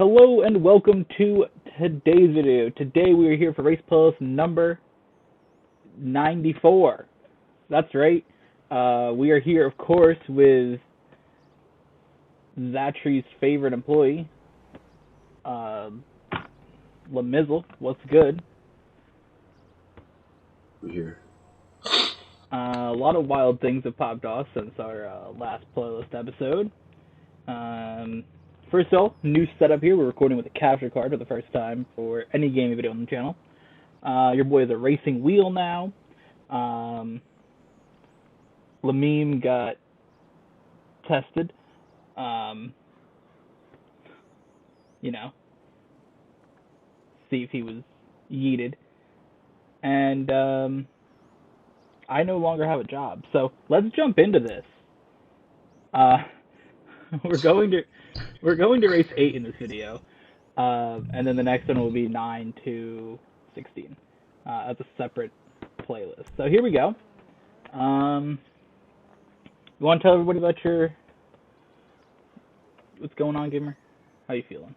Hello and welcome to today's video. Today we are here for race playlist number 94. That's right. We are here, of course, with Zatri's favorite employee, Lamizzle. What's good? We're here. A lot of wild things have popped off since our last playlist episode. First of all, new setup here. We're recording with a capture card for the first time for any gaming video on the channel. Your boy is a racing wheel now. Lamim got tested. See if he was yeeted. And I no longer have a job. So let's jump into this. We're going to race 8 in this video, and then the next one will be 9 to 16. That's a separate playlist. So here we go. You want to tell everybody about what's going on, gamer? How you feeling?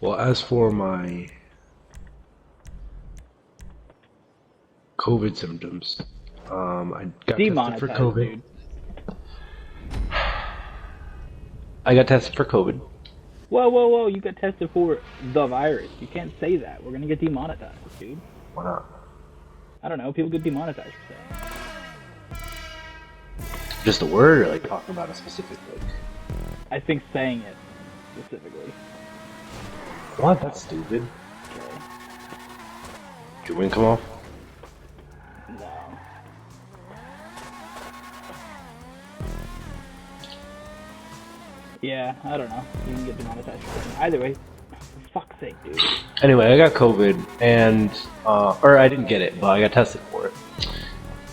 Well, as for my COVID symptoms, I got tested for COVID. Dude. I got tested for COVID. Whoa! You got tested for the virus. You can't say that. We're gonna get demonetized, dude. Why not? I don't know. People get demonetized for saying. Just a word, or like talking about a specific like? I think saying it specifically. What? That's stupid. Okay. Did your wing come off? No. Yeah, I don't know. You can get demonetized for saying. Either way, for fuck's sake, dude. Anyway, I got COVID, and or I didn't get it, but I got tested for it.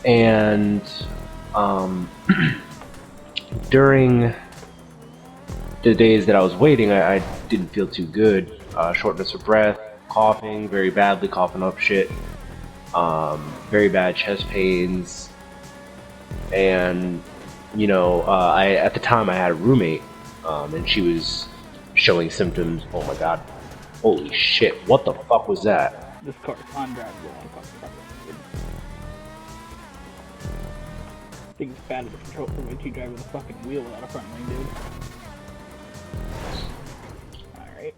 And during the days that I was waiting, I didn't feel too good. Shortness of breath, coughing very badly, coughing up shit, very bad chest pains, and at the time I had a roommate, and she was showing symptoms. Oh my god, holy shit, what the fuck was that? This car is undrivable on fucking front. I think it's bad to control the way you drive with a fucking wheel without a front wing, dude. Alright.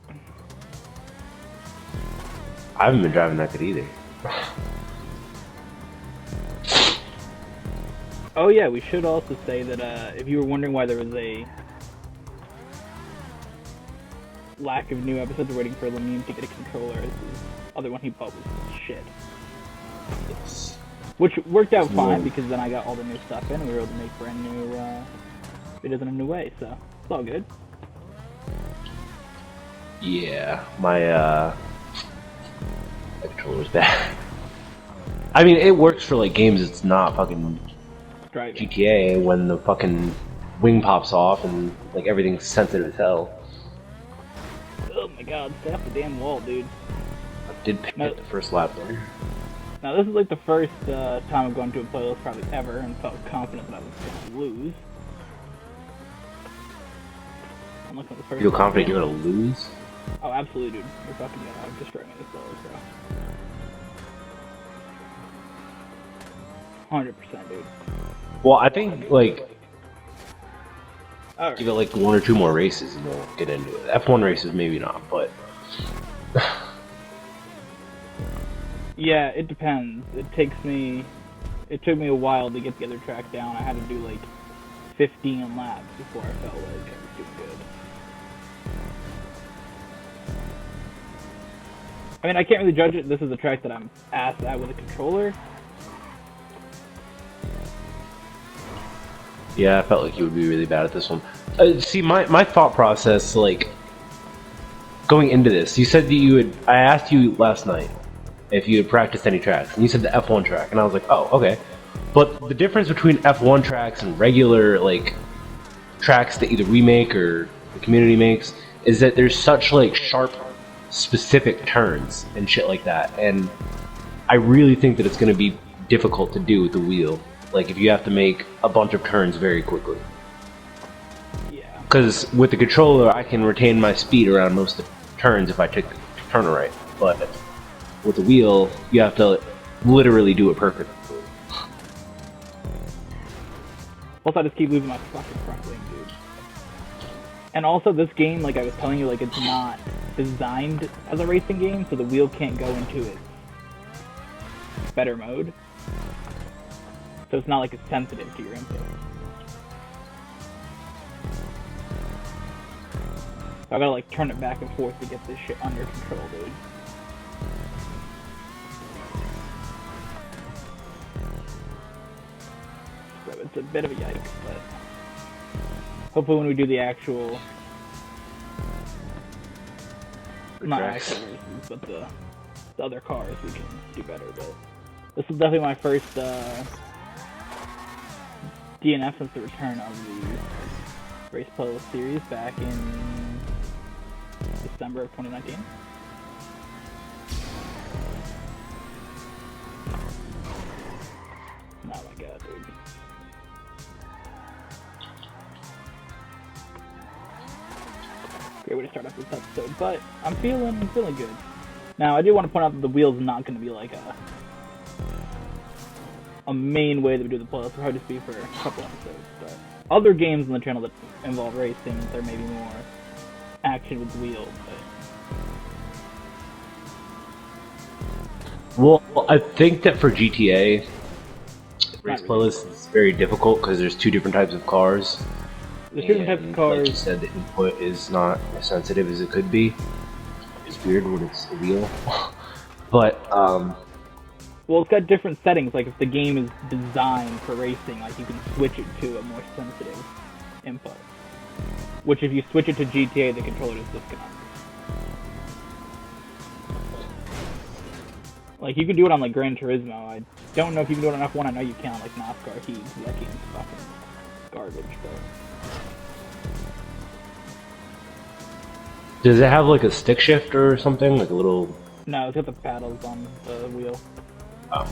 I haven't been driving that good either. Oh yeah, we should also say that if you were wondering why there was a lack of new episodes waiting for Lamine to get a controller, this other one he bought was shit. Yes. Which worked out fine because then I got all the new stuff in and we were able to make brand new videos in a new way, so it's all good. Yeah, my controller's bad. I mean, it works for like games. It's not fucking Driving. GTA when the fucking wing pops off and like everything's sensitive as hell. Oh my god, stay off the damn wall, dude. I did pick up the first lap there. Now this is like the first time I've gone to a playlist probably ever and felt confident that I was gonna lose. I'm looking at the first. You feel confident you're gonna lose? Oh, absolutely, dude. You're fucking gonna destroy me this playlist, bro. 100%, dude. Well, I think like Right. give it like 1 or 2 more races and we'll get into it. F1 races maybe not, but Yeah, it depends. It took me a while to get the other track down. I had to do like 15 laps before I felt like I was doing good. I mean, I can't really judge it. This is a track that I'm ass at with a controller. yeah, I felt like you would be really bad at this one. See, my thought process, like going into this, you said that I asked you last night if you had practiced any tracks, and you said the F1 track, and I was like, oh, okay. But the difference between F1 tracks and regular like tracks that either we make or the community makes is that there's such like sharp, specific turns and shit like that, and I really think that it's going to be difficult to do with the wheel. Like if you have to make a bunch of turns very quickly. Yeah. Because with the controller, I can retain my speed around most of the turns if I take the turn right. But with the wheel, you have to literally do it perfectly. Plus, I just keep losing my fucking front wing, dude. And also, this game, like I was telling you, like it's not designed as a racing game, so the wheel can't go into its better mode. So it's not like it's sensitive to your input. So I gotta like turn it back and forth to get this shit under control, dude. So it's a bit of a yikes, but hopefully when we do the actual, not actual races, but the other cars, we can do better. But this is definitely my first DNF since the return of the Race Playlist series back in December of 2019. Oh my god, dude. Great way to start off this episode, but I'm feeling good. Now, I do want to point out that the wheel's not going to be like a main way that we do the playlist. It'll probably just be for a couple episodes. But other games on the channel that involve racing, there may be more action with the wheel. But Well, I think that for GTA, race playlist is very difficult because there's two different types of cars. there's different types of cars. Like you said, the input is not as sensitive as it could be. It's weird when it's a wheel. But, well, it's got different settings. Like, if the game is designed for racing, like, you can switch it to a more sensitive input. Which, if you switch it to GTA, the controller just disconnects. Like, you can do it on, like, Gran Turismo. I don't know if you can do it on F1. I know you can on, like, NASCAR Heat. That game's fucking garbage, but... does it have like a stick shifter or something? Like a little... No, it's got the paddles on the wheel. Oh.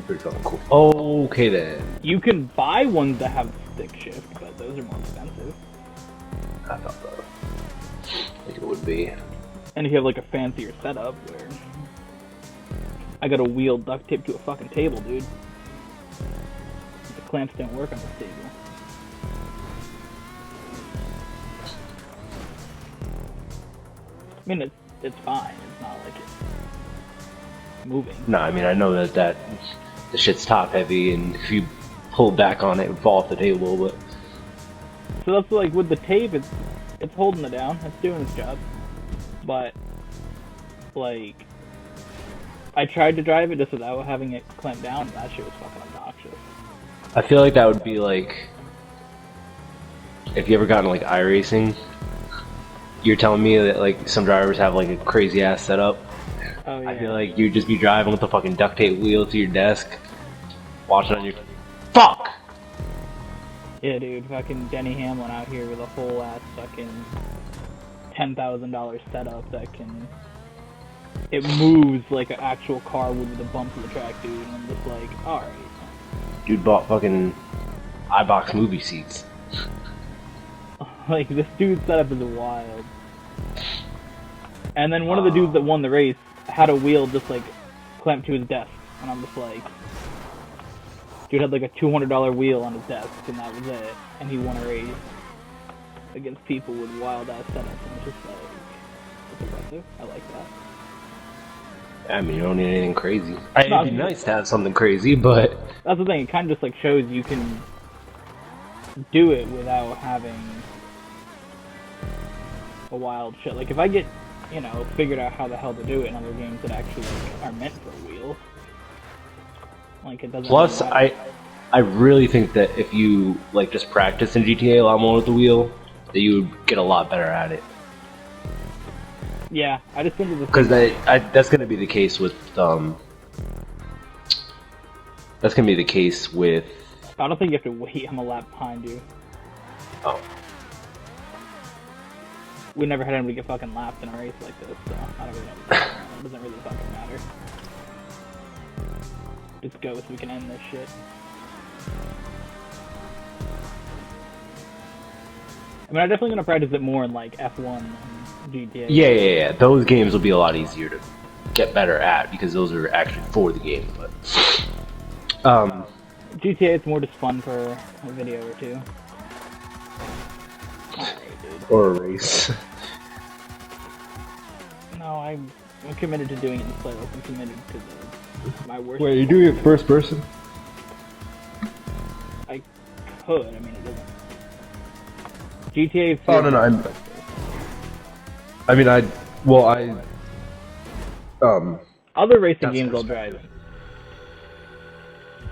Pretty fucking cool. Okay then. You can buy ones that have stick shift, but those are more expensive. I thought so. I think it would be. And if you have like a fancier setup where I got a wheel duct taped to a fucking table, dude. The clamps don't work on this table. I mean, it's fine. It's not like it's moving. No, I mean, I know that the shit's top heavy, and if you pull back on it, it would fall off the table, but... So that's like, with the tape, it's holding it down. It's doing its job. But, like, I tried to drive it just without having it clamped down, and that shit was fucking obnoxious. I feel like that would be like... if you ever gotten, like, iRacing, you're telling me that, like, some drivers have, like, a crazy-ass setup. Oh, yeah. I feel like you'd just be driving with a fucking duct tape wheel to your desk, watching on your... Fuck! Yeah, dude, fucking Denny Hamlin out here with a whole ass fucking $10,000 setup that can... it moves like an actual car would with a bump to the track, dude, and I'm just like, alright. Dude bought fucking iBox movie seats. Like, this dude's setup is wild. And then one of the dudes that won the race had a wheel just, like, clamped to his desk. And I'm just like... dude had, like, a $200 wheel on his desk, and that was it. And he won a race against people with wild-ass setups. And it's just like... it's impressive. I like that. I mean, you don't need anything crazy. It'd be nice to have something crazy, but... that's the thing. It kind of just, like, shows you can do it without having... a wild shit. Like, if I get, you know, figured out how the hell to do it in other games that actually, like, are meant for wheels, like, it doesn't... Plus, I really think that if you, like, just practice in GTA a lot more with the wheel, that you would get a lot better at it. Yeah, I just think of the... because that's gonna be the case with, that's gonna be the case with... I don't think you have to wait. I'm a lap behind you. Oh. We never had anybody get fucking lapped in a race like this, so I don't really know. It doesn't really fucking matter. Just go so we can end this shit. I mean, I'm definitely gonna practice it more in like F1 and GTA. Yeah. Those games will be a lot easier to get better at because those are actually for the game. But GTA, it's more just fun for a video or two. Alright, dude. or a race. No, I'm committed to doing it in the playlist. I'm committed to my worst. Wait, you doing it first person? I could. I mean, it doesn't. GTA. Oh no, Other racing That's games I'll drive in.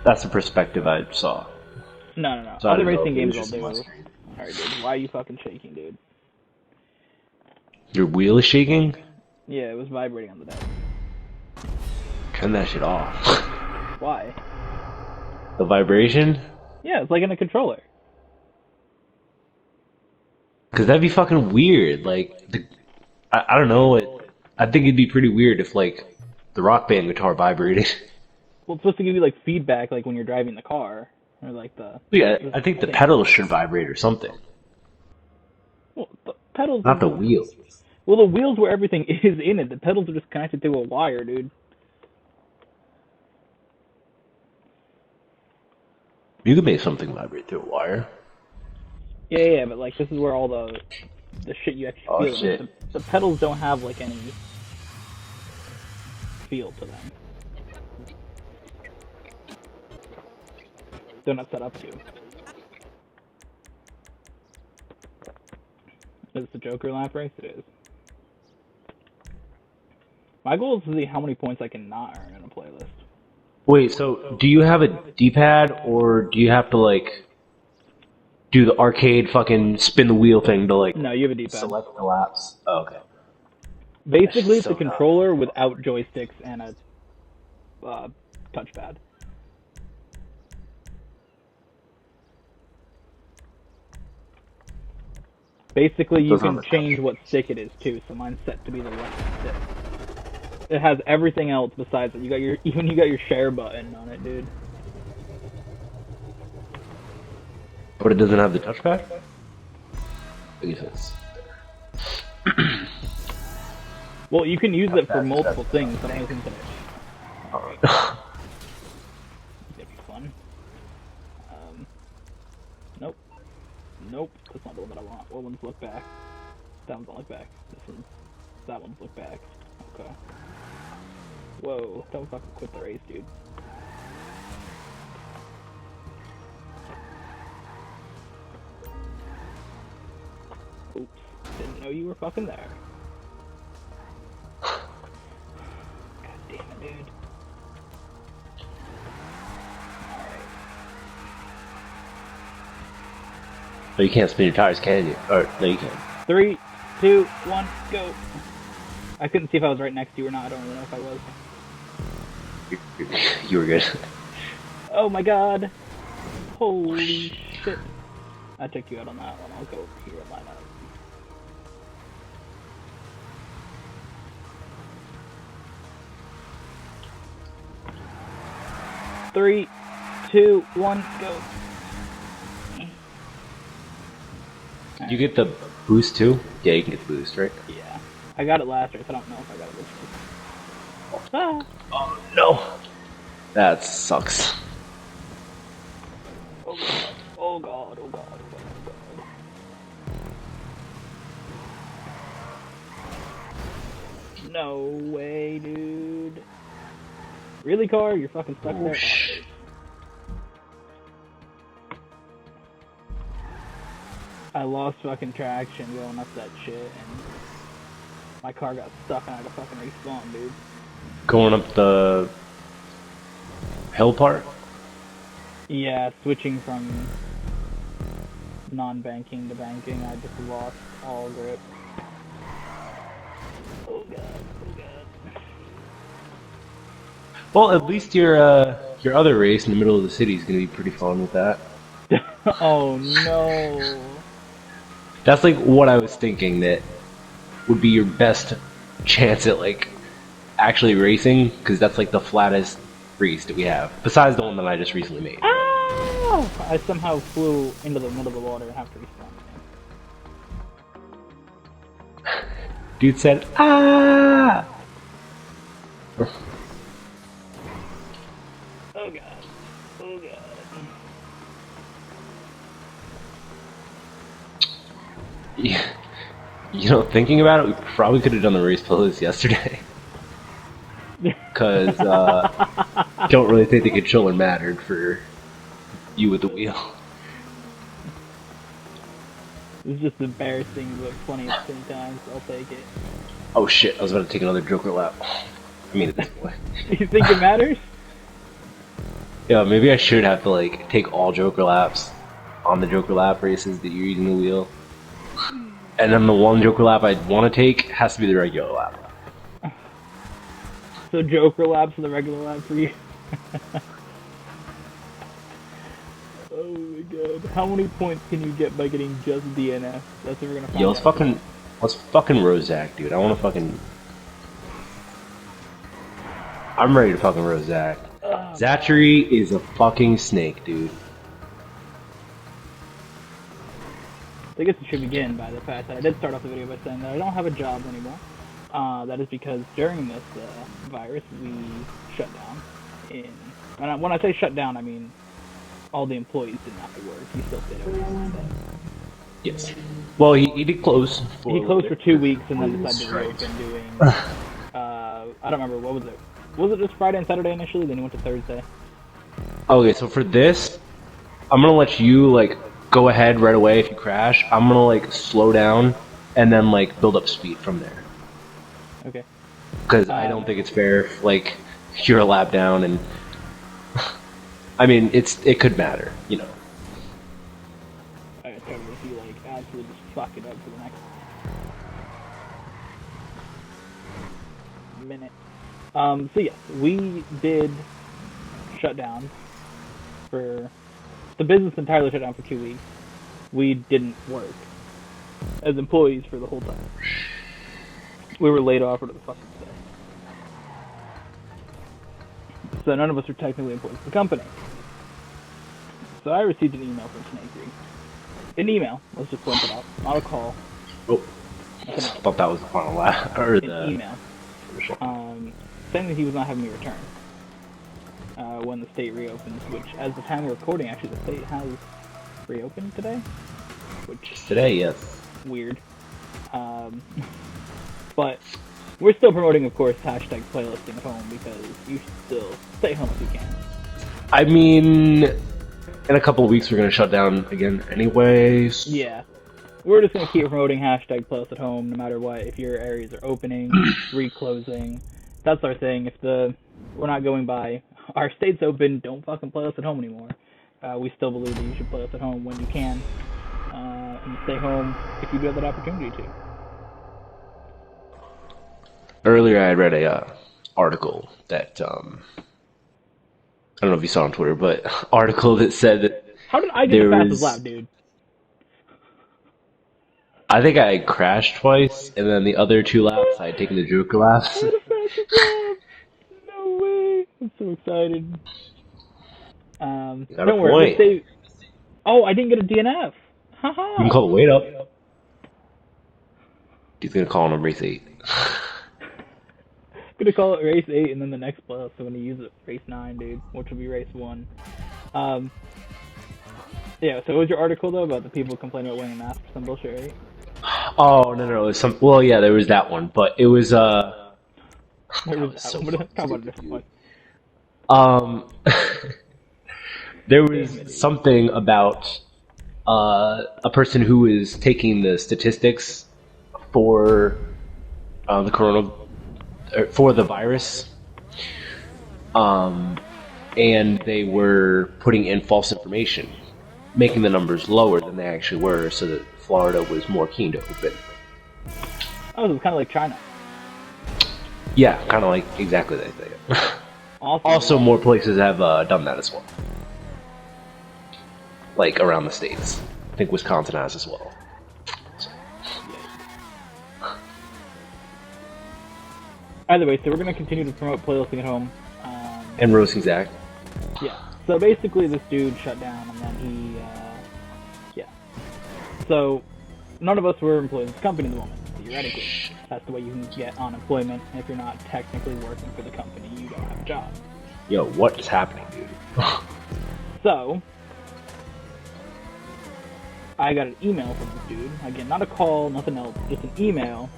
That's the perspective I saw. No. So I Other don't know racing if it was games I'll just do. my screen. Alright, dude. Why are you fucking shaking, dude? Your wheel is shaking? Yeah, it was vibrating on the deck. Turn that shit off. Why? The vibration? Yeah, it's like in a controller. Because that'd be fucking weird. Like, I don't know. I think it'd be pretty weird if, like, the Rock Band guitar vibrated. Well, it's supposed to give you like feedback, like when you're driving the car, or like the. Yeah, I think the pedals should vibrate or something. Well, the pedals. Not the wheels. Well, the wheels where everything is in it. The pedals are just connected to a wire, dude. You could make something vibrate through a wire. Yeah, but like this is where all the shit you actually Oh, feel. shit. The pedals don't have like any feel to them. They're not set up to. Is this a Joker lap race? It is. My goal is to see how many points I can not earn in a playlist. Wait, so do you have a D-pad or do you have to, like, do the arcade fucking spin the wheel thing to, like, No, you have a D-pad. select the laps? Oh, okay. Basically, it's So a controller without joysticks and a touchpad. Basically, you Doesn't can have a change what stick it is too. So mine's set to be the left stick. It has everything else besides it. You got your share button on it, dude. But it doesn't have the touchpad? I guess it's there. Well, you can use it for multiple things, but I wasn't finished. Alright. That'd be fun. Nope. Nope. That's not the one that I want. What one's look back? That one's on look back. That one's look back. Okay. Whoa. Don't fucking quit the race, dude. Oops. Didn't know you were fucking there. God damn it, dude. Alright. But you can't spin your tires, can you? Or, no, you can. 3, 2, 1, go. I couldn't see if I was right next to you or not. I don't really know if I was. You were good. Oh my god. Holy shit. I took you out on that one. I'll go over here and line up. Three, two, one, go. You get the boost too? Yeah, you can get the boost, right? Yeah. I got it last race. I don't know if I got it this race. Ah. Oh no! That sucks. Oh god. Oh god. Oh god. Oh god. Oh god. No way, dude. Really, car? You're fucking stuck there? I lost fucking traction going up that shit, and my car got stuck and I had to fucking respawn, dude. Going up the hill part? Yeah, switching from non-banking to banking, I just lost all grip. Oh god, oh god. Well, at least your other race in the middle of the city is gonna be pretty fun with that. Oh no. That's like what I was thinking that would be your best chance at like actually racing, because that's like the flattest race that we have, besides the one that I just recently made. Oh! I somehow flew into the middle of the water and have to respawn again. Dude said, "Ah!" Oh god. Oh god. Yeah. You know, thinking about it, we probably could have done the race playlist yesterday. Because don't really think the controller mattered for you with the wheel. It's just embarrassing, but funny at the same time, so I'll take it. Oh shit, I was about to take another Joker lap. I mean, at this point. You think it matters? Yeah, maybe I should have to, like, take all Joker laps on the Joker lap races that you're using the wheel. And then the one Joker lap I want to take has to be the regular lap. So Joker laps are the regular lap for you? Oh my god. How many points can you get by getting just DNF? That's what we're gonna find Yo, out. let's fucking Rozak, dude. I want to fucking... I'm ready to fucking Rozak. Zachary is a fucking snake, dude. I guess it should begin by the fact that I did start off the video by saying that I don't have a job anymore. That is because during this virus, we shut down. And when I say shut down, I mean all the employees didn't have to work. He still stayed open. Yes. Well, he did close. He closed for 2 weeks and then decided to reopen doing... I don't remember, what was it? Was it just Friday and Saturday initially? Then he went to Thursday. Okay, so for this, I'm gonna let you, like, go ahead right away if you crash. I'm gonna, like, slow down and then, like, build up speed from there. Okay. Because I don't think it's fair, like, you're a lap down and... I mean, it could matter, you know. I gotta cover if you, like, absolutely just fuck it up for the next minute. So yes, we did shut down for... The business entirely shut down for 2 weeks. We didn't work as employees for the whole time. We were laid off for the fucking day. So none of us are technically employees of the company. So I received an email from Snakery. An email, let's just point it out, not a call. Oh, I thought that was the final lap, or the... An email. Saying that he was not having me return. When the state reopens, which, as the time we're recording, actually the state has reopened today. Which Today, yes. Weird. But we're still promoting, of course, hashtag playlisting at home because you should still stay home if you can. I mean, in a couple of weeks we're gonna shut down again anyways. Yeah. We're just gonna keep promoting hashtag playlist at home no matter what. If your areas are opening, reclosing, that's our thing. If we're not going by our state's open, don't fucking play us at home anymore. We still believe that you should play us at home when you can, and stay home if you do have that opportunity to. Earlier I read a article that I don't know if you saw on Twitter, but article that said that how did I get the fastest lap, dude? I think I crashed twice, and then the other 2 laps I had taken the Joker laps. I had the fastest lap! No way! I'm so excited. Don't worry. Oh, I didn't get a DNF. Haha. You can call the weight up. He's gonna call on race 8. I'm gonna call it race 8 and then the next playoff, so when you use it, race 9, dude, which will be race 1. Yeah, so what was your article, though, about the people complaining about wearing a mask or some bullshit, right? Oh, no, it was some... Well, yeah, there was that one, but it was, There was that one, but how about a different one? There was something about a person who is taking the statistics for for the virus, and they were putting in false information, making the numbers lower than they actually were, so that Florida was more keen to open. Oh, it was kind of like China. Yeah, kind of like exactly that thing. Also, more places have done that as well. Like around the states. I think Wisconsin has as well. So. Either way, so we're going to continue to promote playlisting at home. And roasting Zach. Yeah. So basically, this dude shut down, and then yeah. So none of us were employed at this company at the moment, theoretically. That's the way you can get unemployment. And if you're not technically working for the company, you don't have a job. Yo, what is happening, dude? So I got an email from this dude. Again, not a call, nothing else, just an email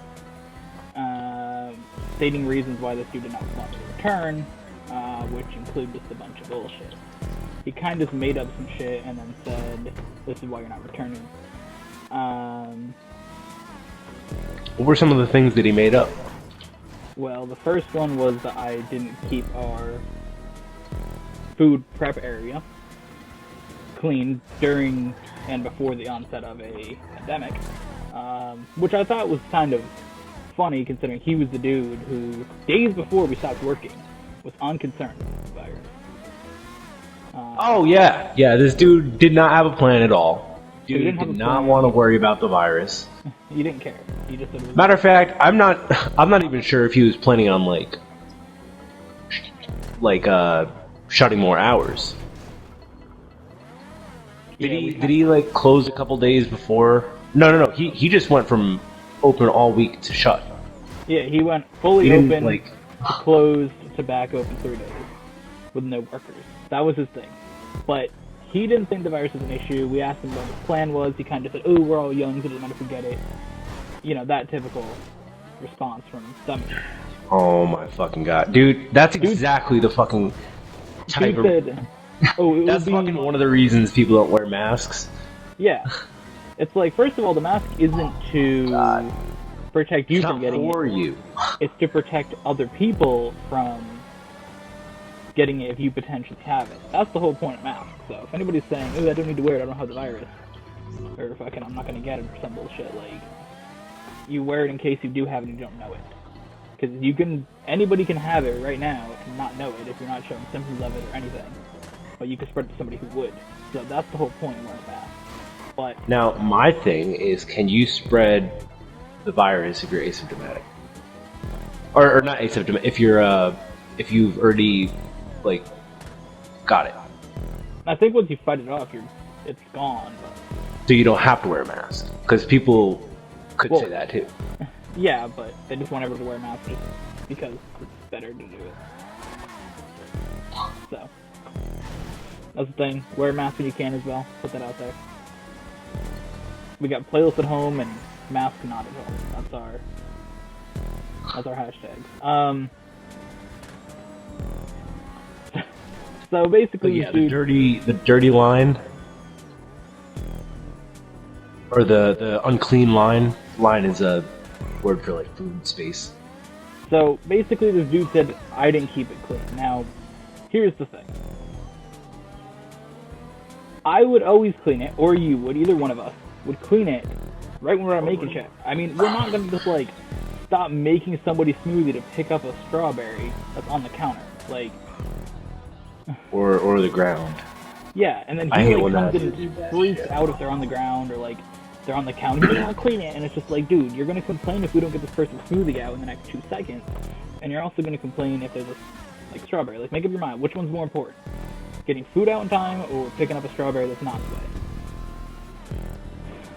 stating reasons why this dude did not want to return, which include just a bunch of bullshit. He kind of made up some shit and then said, "This is why you're not returning." What were some of the things that he made up? Well, the first one was that I didn't keep our food prep area clean during and before the onset of a pandemic, which I thought was kind of funny considering he was the dude who, days before we stopped working, was unconcerned with the virus. Oh, yeah. Yeah, this dude did not have a plan at all. He Dude did not want to worry about the virus. He didn't care. He just said it was Matter of fact, I'm not even sure if he was planning on shutting more hours. Did he like close a couple days before? No. He just went from open all week to shut. Yeah, he went fully open to closed to back open 3 days with no workers. That was his thing. But he didn't think the virus was an issue. We asked him what his plan was. He kind of said, "Oh, we're all young, so it doesn't matter if we get it." You know, that typical response from some. Oh my fucking god, dude! That's exactly the fucking type of. Said, "Oh, that's fucking one of the reasons people don't wear masks." Yeah, it's like, first of all, the mask isn't to protect you from getting it. You. It's to protect other people from getting it if you potentially have it. That's the whole point of masks. So if anybody's saying, "Oh, I don't need to wear it, I don't have the virus," or fucking I'm not gonna get it or some bullshit, like, you wear it in case you do have it and you don't know it. Because anybody can have it right now and not know it if you're not showing symptoms of it or anything. But you can spread it to somebody who would. So that's the whole point of wearing a mask. But now, my thing is, can you spread the virus if you're asymptomatic? Or not asymptomatic, if you've already, got it. I think once you fight it off, it's gone. But... So you don't have to wear a mask? Because people could say that too. Yeah, but they just want everyone to wear a mask just because it's better to do it. So, that's the thing. Wear a mask when you can as well. Put that out there. We got playlist at home and mask not at home. That's our hashtags. So basically, yeah, the dirty line, or the unclean line. Line is a word for like food space. So basically, this dude said I didn't keep it clean. Now, here's the thing. I would always clean it, or you would, either one of us would clean it right when we're making shit. I mean, we're not gonna just stop making somebody smoothie to pick up a strawberry that's on the counter, or the ground. Yeah, and then he comes in and freaks out if they're on the ground or they're on the counter. He's like, "I'll clean it," and it's just like, dude, you're gonna complain if we don't get this person's smoothie out in the next 2 seconds, and you're also gonna complain if there's a strawberry. Make up your mind. Which one's more important? Getting food out in time or picking up a strawberry that's not wet?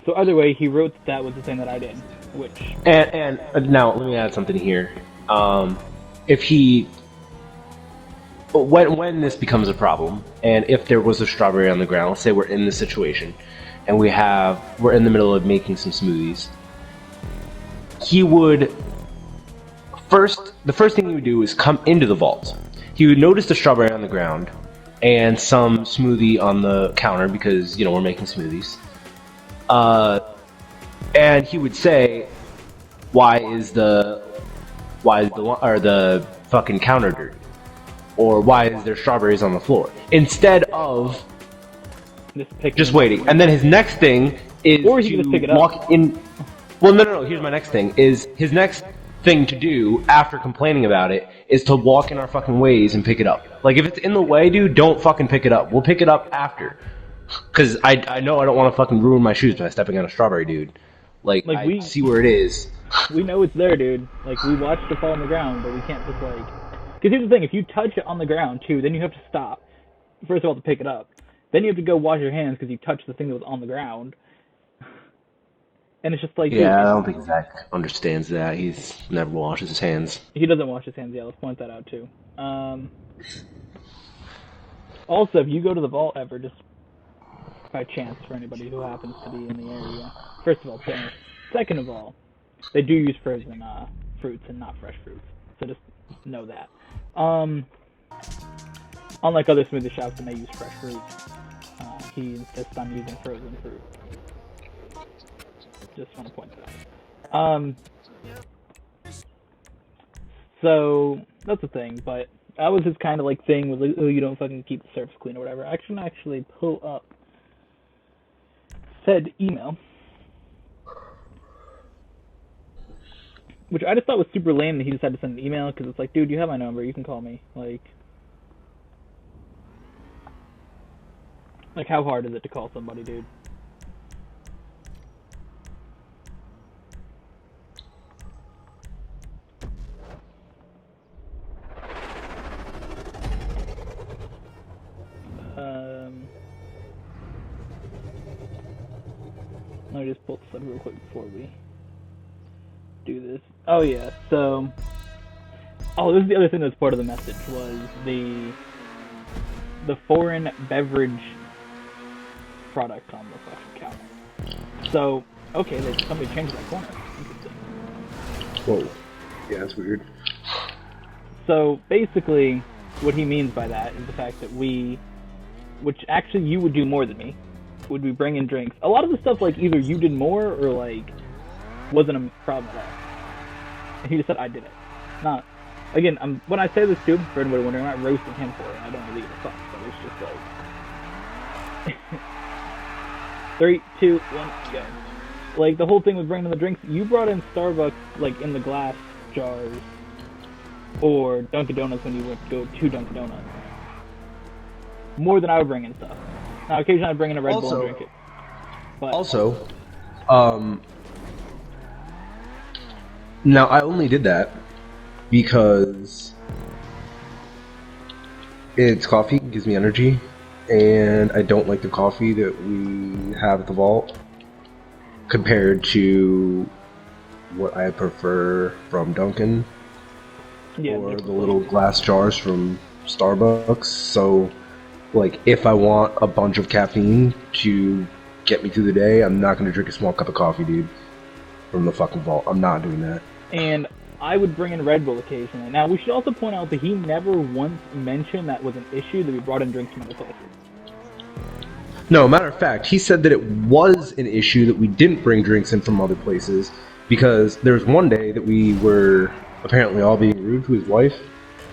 So either way, he wrote that was the thing that I did, which... And now, let me add something here. If he... When this becomes a problem, and if there was a strawberry on the ground, let's say we're in this situation, and we're in the middle of making some smoothies, he would... The first thing he would do is come into the vault. He would notice the strawberry on the ground, and some smoothie on the counter, because, we're making smoothies. And he would say, why is the fucking counter dirty? Or why is there strawberries on the floor? Instead of just waiting. And then his next thing is to walk in. Well, no. Here's my next thing. Is his next thing to do after complaining about it is to walk in our fucking ways and pick it up. If it's in the way, dude, don't fucking pick it up. We'll pick it up after. Because I know I don't want to fucking ruin my shoes by stepping on a strawberry, dude. I see where it is. We know it's there, dude. We watched it fall on the ground, but we can't just, Because here's the thing: if you touch it on the ground too, then you have to stop. First of all, to pick it up, then you have to go wash your hands because you touched the thing that was on the ground. And it's just like, dude, Yeah, I don't think Zach understands that. He's never washes his hands. he doesn't wash his hands. Yeah, let's point that out too. Also, if you go to the vault ever, just by chance for anybody who happens to be in the area, first of all, thanks. Second of all, they do use frozen fruits and not fresh fruits, so just know that. Unlike other smoothie shops that may use fresh fruit, he insists on using frozen fruit. Just want to point that out. So that's the thing, but that was his kind of like thing with, oh, you don't fucking keep the surface clean or whatever. I can actually pull up said email, which I just thought was super lame that he decided to send an email, because it's like, dude, you have my number, you can call me. Like how hard is it to call somebody, dude? Let me just pull this up real quick before we do this. Oh yeah, so this is the other thing that's part of the message, was the foreign beverage product on the fucking counter. So, okay, somebody changed that corner. Interesting. Whoa. Yeah, that's weird. So, basically, what he means by that is the fact that which actually you would do more than me, would be bring in drinks. A lot of the stuff, like, either you did more or, like, wasn't a problem at all. And he just said, I did it. Not, again, when I say this too, for anybody wondering, I'm not roasting him for it. I don't really give a fuck, but it's just like... 3, 2, 1, go. Like, the whole thing with bringing in the drinks, you brought in Starbucks, like, in the glass jars, or Dunkin' Donuts when you went to go to Dunkin' Donuts. More than I would bring in stuff. Now, occasionally I'd bring in a Red Bull and drink it. But, now I only did that because it's coffee, it gives me energy, and I don't like the coffee that we have at the vault compared to what I prefer from Dunkin', or the little glass jars from Starbucks. So, like, if I want a bunch of caffeine to get me through the day, I'm not going to drink a small cup of coffee, dude, from the fucking vault. I'm not doing that. And I would bring in Red Bull occasionally. Now, we should also point out that he never once mentioned that was an issue, that we brought in drinks from other places. No, matter of fact, he said that it was an issue that we didn't bring drinks in from other places, because there was one day that we were apparently all being rude to his wife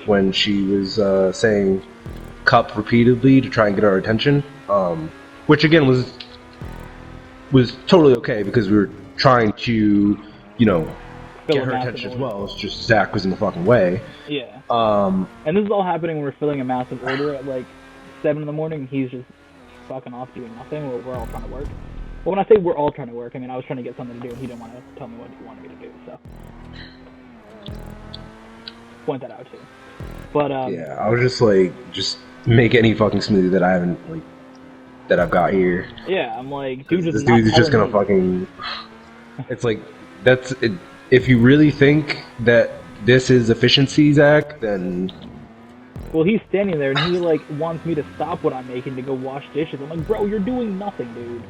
when she was saying cup repeatedly to try and get our attention, which again was totally okay, because we were trying to, get her attention as well. It's just Zach was in the fucking way. Yeah. And this is all happening when we're filling a massive order at like 7 in the morning, and he's just fucking off doing nothing. We're all trying to work. Well, when I say we're all trying to work, I mean I was trying to get something to do, and he didn't want to tell me what he wanted me to do. So point that out too. But yeah, I was just like, just make any fucking smoothie that I haven't that I've got here. Yeah, I'm like, dude, this dude is just gonna fucking. It's like, that's it. If you really think that this is efficiency, Zach, then. Well, he's standing there and he like wants me to stop what I'm making to go wash dishes. I'm like, bro, you're doing nothing, dude.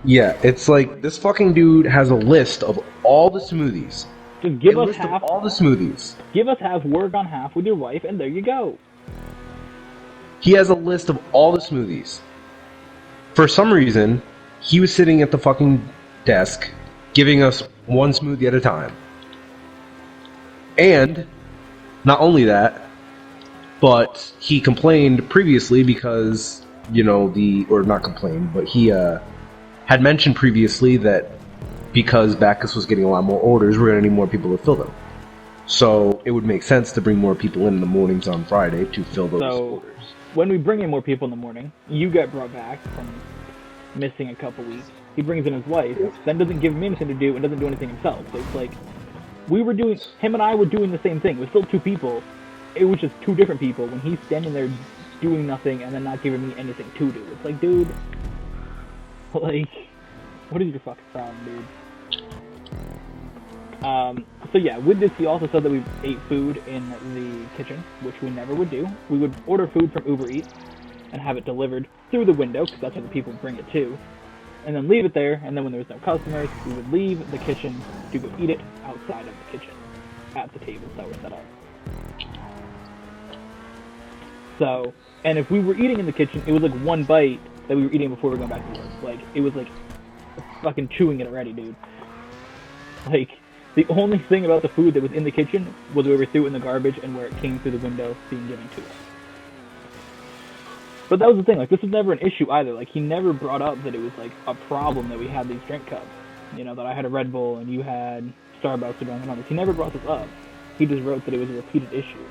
Yeah, it's like this fucking dude has a list of all the smoothies. Just give us half. All the smoothies. Give us half. Work on half with your wife, and there you go. He has a list of all the smoothies. For some reason, he was sitting at the fucking desk, giving us one smoothie at a time. And not only that, but he complained previously because, or not complained, but he had mentioned previously that because Bacchus was getting a lot more orders, we're going to need more people to fill them. So it would make sense to bring more people in the mornings on Friday to fill those orders. When we bring in more people in the morning, you get brought back from missing a couple weeks. He brings in his wife, then doesn't give me anything to do and doesn't do anything himself. So it's like, him and I were doing the same thing. We're still 2 people, it was just two different people when he's standing there doing nothing and then not giving me anything to do. It's like, dude, like, what is your fucking problem, dude? So yeah, with this, he also said that we ate food in the kitchen, which we never would do. We would order food from Uber Eats and have it delivered through the window, because that's how the people bring it to, and then leave it there, and then when there was no customers, we would leave the kitchen to go eat it outside of the kitchen, at the tables that were set up. So, and if we were eating in the kitchen, it was like one bite that we were eating before we were going back to work. Like, it was like fucking chewing it already, dude. Like, the only thing about the food that was in the kitchen was where we threw it in the garbage and where it came through the window being given to us. But that was the thing, like, this was never an issue either. Like, he never brought up that it was, like, a problem that we had these drink cups. You know, that I had a Red Bull and you had Starbucks or Dunkin' Donuts. He never brought this up. He just wrote that it was a repeated issue.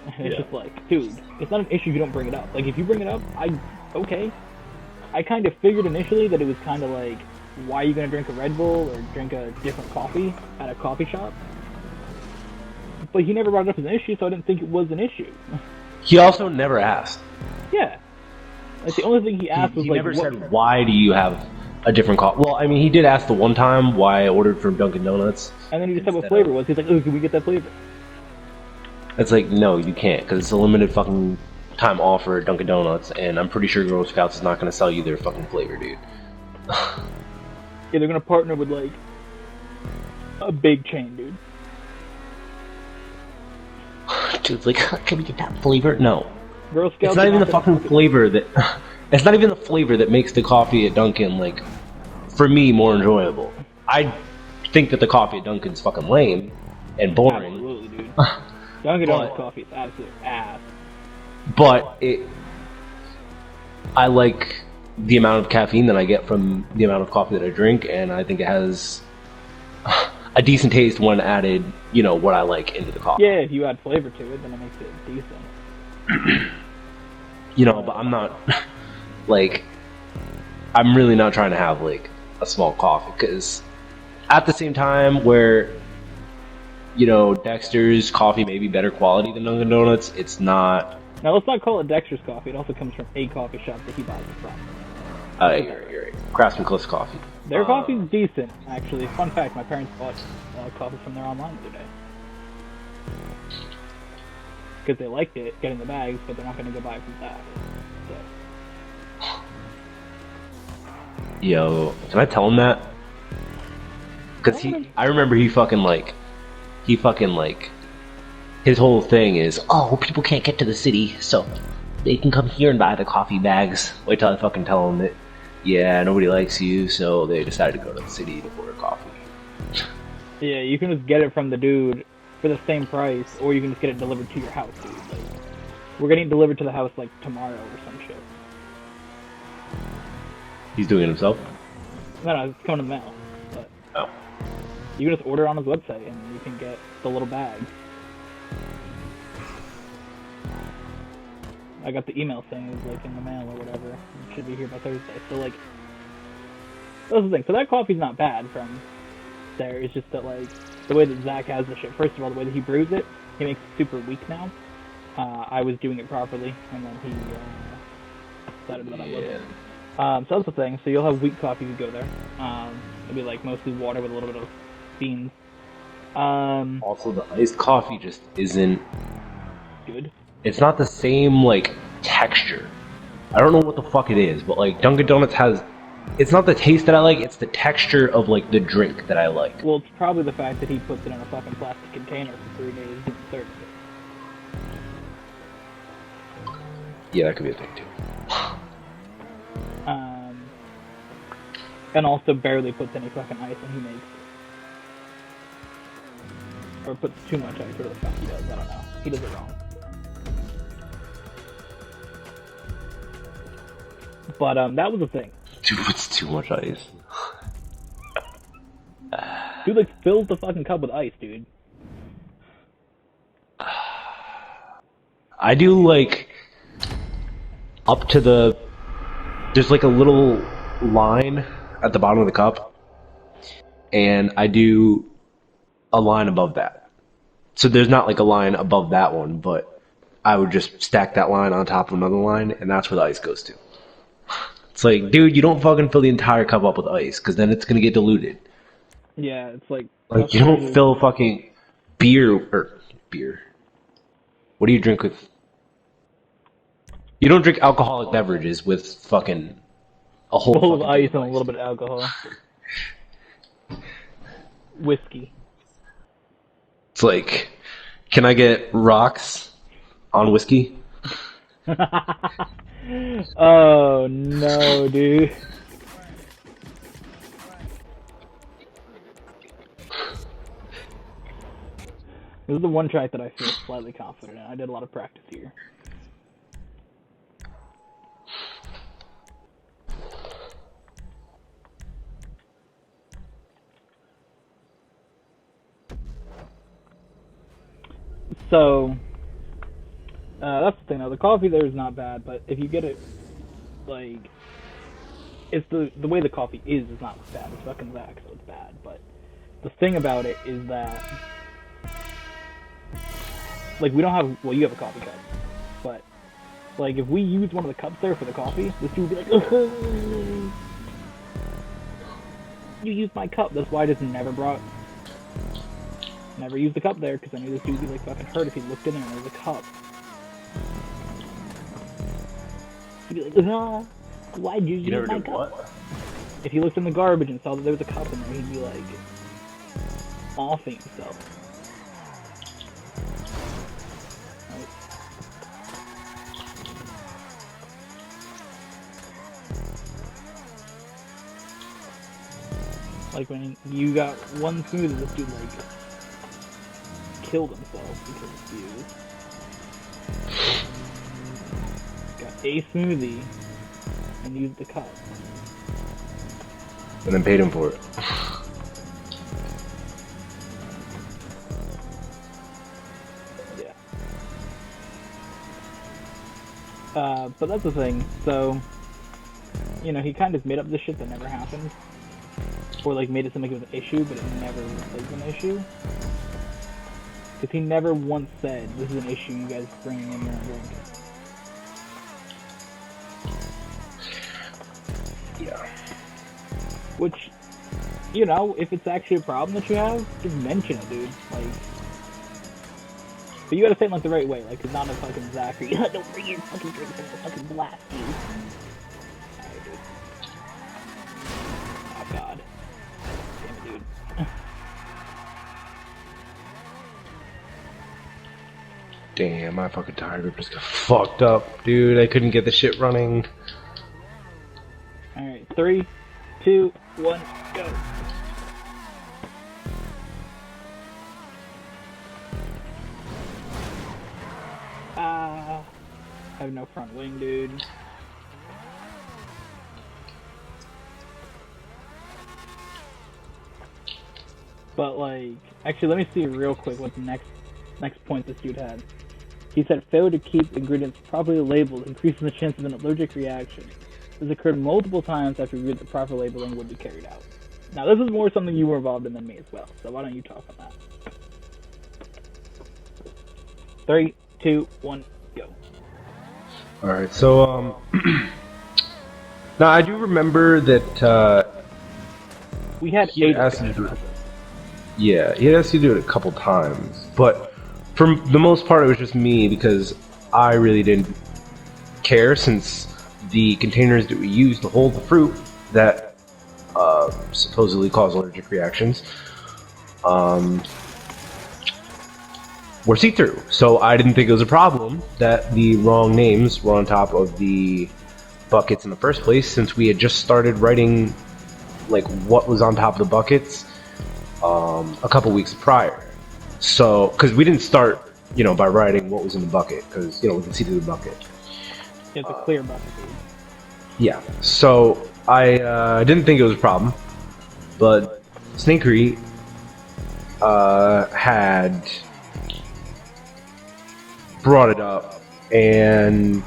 And it's just like, dude, it's not an issue if you don't bring it up. Like, if you bring it up, okay. I kind of figured initially that it was kind of like, why are you going to drink a Red Bull or drink a different coffee at a coffee shop? But he never brought it up as an issue, so I didn't think it was an issue. He also never asked. Yeah. Like, the only thing he asked was, he like, never said, why do you have a different coffee? Well, I mean, he did ask the one time why I ordered from Dunkin' Donuts. And then he just said what flavor it was. He's like, oh, can we get that flavor? It's like, no, you can't, because it's a limited fucking time offer at Dunkin' Donuts, and I'm pretty sure Girl Scouts is not going to sell you their fucking flavor, dude. Yeah, they're going to partner with, like, a big chain, dude. Dude's like, can we get that flavor? No. Girl Scouts. It's not even the fucking flavor that... It's not even the flavor that makes the coffee at Dunkin', like, for me, more enjoyable. I think that the coffee at Dunkin's fucking lame and boring. Absolutely, dude. Dunkin' Donuts coffee is absolute ass. But I like the amount of caffeine that I get from the amount of coffee that I drink, and I think it has a decent taste when added, you know, what I like into the coffee. Yeah, if you add flavor to it, then it makes it decent. You know, but I'm not, like, I'm really not trying to have, like, a small coffee, because at the same time where, you know, Dexter's coffee may be better quality than Dunkin' Donuts, it's not. Now, let's not call it Dexter's coffee. It also comes from a coffee shop that he buys it from. You're right. Craftsman Cliff's coffee. Their coffee's decent, actually. Fun fact, my parents bought coffee from there online the other day. Because they liked it, getting the bags, but they're not going to go buy it from that. So. Yo, can I tell him that? Because I remember he fucking like, his whole thing is, oh, people can't get to the city, so they can come here and buy the coffee bags. Wait till I fucking tell them that, yeah, nobody likes you, so they decided to go to the city to order coffee. Yeah, you can just get it from the dude for the same price, or you can just get it delivered to your house, dude. Like, we're getting it delivered to the house, like, tomorrow or some shit. He's doing it himself? No, it's coming in the mail. But oh. You can just order it on his website, and you can get the little bag. I got the email saying it was, like, in the mail or whatever. It should be here by Thursday. So, like, that's the thing. So that coffee's not bad from there. It's just that, like, the way that Zach has the shit. First of all, the way that he brews it, he makes it super weak now. I was doing it properly, and then he decided that I wasn't. So that's the thing. So you'll have weak coffee if you go there. It'll be, like, mostly water with a little bit of beans. Also, the iced coffee just isn't Good. It's not the same, like, texture. I don't know what the fuck it is, but, like, Dunkin' Donuts has... It's not the taste that I like, it's the texture of, like, the drink that I like. Well, it's probably the fact that he puts it in a fucking plastic container for 3 days and serves it. Yeah, that could be a thing, too. And also barely puts any fucking ice when he makes it. Or puts too much ice, whatever the fuck he does, I don't know. He does it wrong. But, that was the thing. Dude, what's too much ice? Dude, like, fills the fucking cup with ice, dude. I do, like, up to the... There's, like, a little line at the bottom of the cup. And I do a line above that. So there's not like a line above that one, but I would just stack that line on top of another line, and that's where the ice goes to. It's like, dude, you don't fucking fill the entire cup up with ice, because then it's gonna get diluted. Yeah, it's like Like, you don't fill fucking beer. What do you drink with? You don't drink alcoholic beverages with fucking a whole full of fucking ice thing and a little bit of alcohol. Whiskey. It's like, can I get rocks on whiskey? Oh no, dude. This is the one track that I feel slightly confident in. I did a lot of practice here. So, that's the thing though. The coffee there is not bad, but if you get it, like, it's the way the coffee is not bad. It's fucking Zach, so it's bad. But the thing about it is that, like, we don't have, well, you have a coffee cup, but, like, if we use one of the cups there for the coffee, this dude would be like, ugh, you used my cup. That's why I just never used the cup there, because I knew this dude would be, like, fucking hurt if he looked in there and there was a cup. He'd be like, ah, why'd you use my cup? What? If he looked in the garbage and saw that there was a cup in there, he'd be, like, offing himself. Like when you got one smoothie, this dude like killed himself because of you. Got a smoothie and used the cup. And then paid him for it. Yeah. But that's the thing. So, you know, he kind of made up this shit that never happened. Or like made it seem like it was an issue, but it never was an issue. Because he never once said, this is an issue, you guys bringing in your own drink. Yeah. Which, you know, if it's actually a problem that you have, just mention it, dude. Like, but you gotta say it like the right way, like, it's not a fucking Zachary. Don't bring your fucking drink, I'm gonna fucking blast you. Alright, dude. Oh god. Damn it, dude. Damn, my fucking tire grip just got fucked up, dude. I couldn't get the shit running. Alright, 3, 2, 1, go. I have no front wing, dude. But like, actually, let me see real quick what the next point this dude had. He said, failure to keep ingredients properly labeled increases the chance of an allergic reaction. This occurred multiple times after we reviewed that proper labeling would be carried out. Now, this is more something you were involved in than me as well, so why don't you talk on that? 3, 2, 1, go. Alright, so, now I do remember that, we had he asked you to do it. Yeah, he asked you to do it a couple times, but for the most part it was just me because I really didn't care since the containers that we used to hold the fruit that supposedly cause allergic reactions were see-through. So I didn't think it was a problem that the wrong names were on top of the buckets in the first place, since we had just started writing like what was on top of the buckets a couple weeks prior. So, because we didn't start, you know, by writing what was in the bucket, because, you know, we can see through the bucket. It's a clear bucket, dude. Yeah, so I didn't think it was a problem, but Snakery had brought it up, and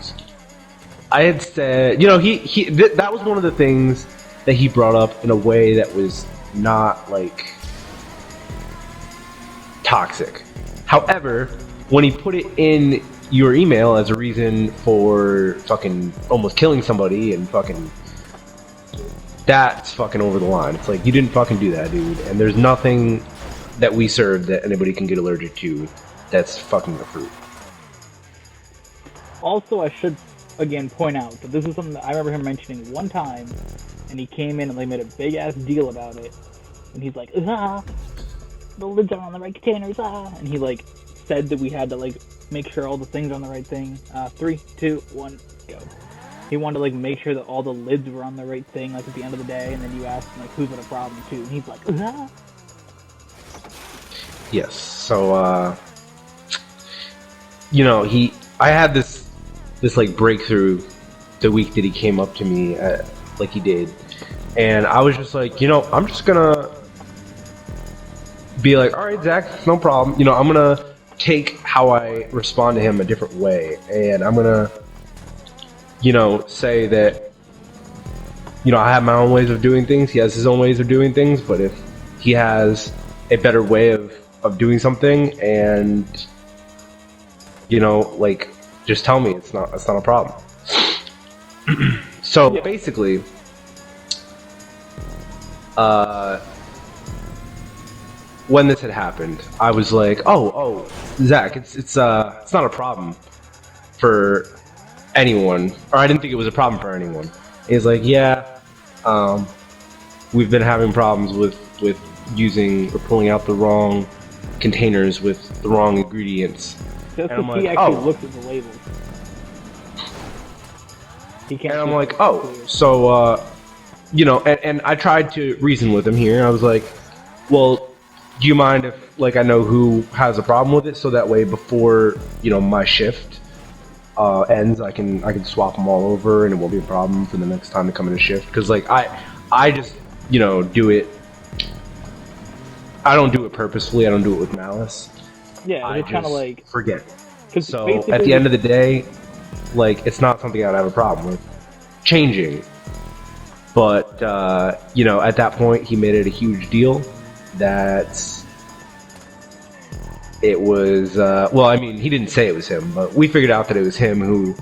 I had said, you know, that was one of the things that he brought up in a way that was not like toxic. However, when he put it in your email as a reason for fucking almost killing somebody and fucking, that's fucking over the line. It's like, you didn't fucking do that, dude. And there's nothing that we serve that anybody can get allergic to that's fucking the fruit. Also, I should again point out that this is something that I remember him mentioning one time, and he came in and they made a big ass deal about it. And he's like, ah, the lids are on the right containers, ah. And he like said that we had to like make sure all the things are on the right thing. 3, 2, 1, go. He wanted to like make sure that all the lids were on the right thing, like at the end of the day. And then you asked him like, who's got a problem too? And he's like, ah. Yes. So, you know, I had this like breakthrough the week that he came up to me like he did, and I was just like, you know, I'm just gonna be like, all right, Zach, no problem. You know, I'm gonna take how I respond to him a different way, and I'm gonna, you know, say that, you know, I have my own ways of doing things. He has his own ways of doing things, but if he has a better way of doing something, and, you know, like, just tell me, it's not a problem. So Yeah. basically, when this had happened, I was like, oh, Zach, it's not a problem for anyone, or I didn't think it was a problem for anyone. He's like, yeah, we've been having problems with using or pulling out the wrong containers with the wrong ingredients. Just And I'm because he like, actually oh. looked at the labels. He can't. And I'm see like, it oh, clear. so, you know, and I tried to reason with him here. I was like, well, do you mind if, like, I know who has a problem with it, so that way before, you know, my shift ends, I can swap them all over, and it won't be a problem for the next time to come in a shift. Because, like, I just, you know, do it. I don't do it purposefully. I don't do it with malice. Yeah, I it's kind of just like. forget. 'Cause So basically at the end of the day, like, it's not something I'd have a problem with changing. But, you know, at that point, he made it a huge deal that it was, well, I mean, he didn't say it was him, but we figured out that it was him who,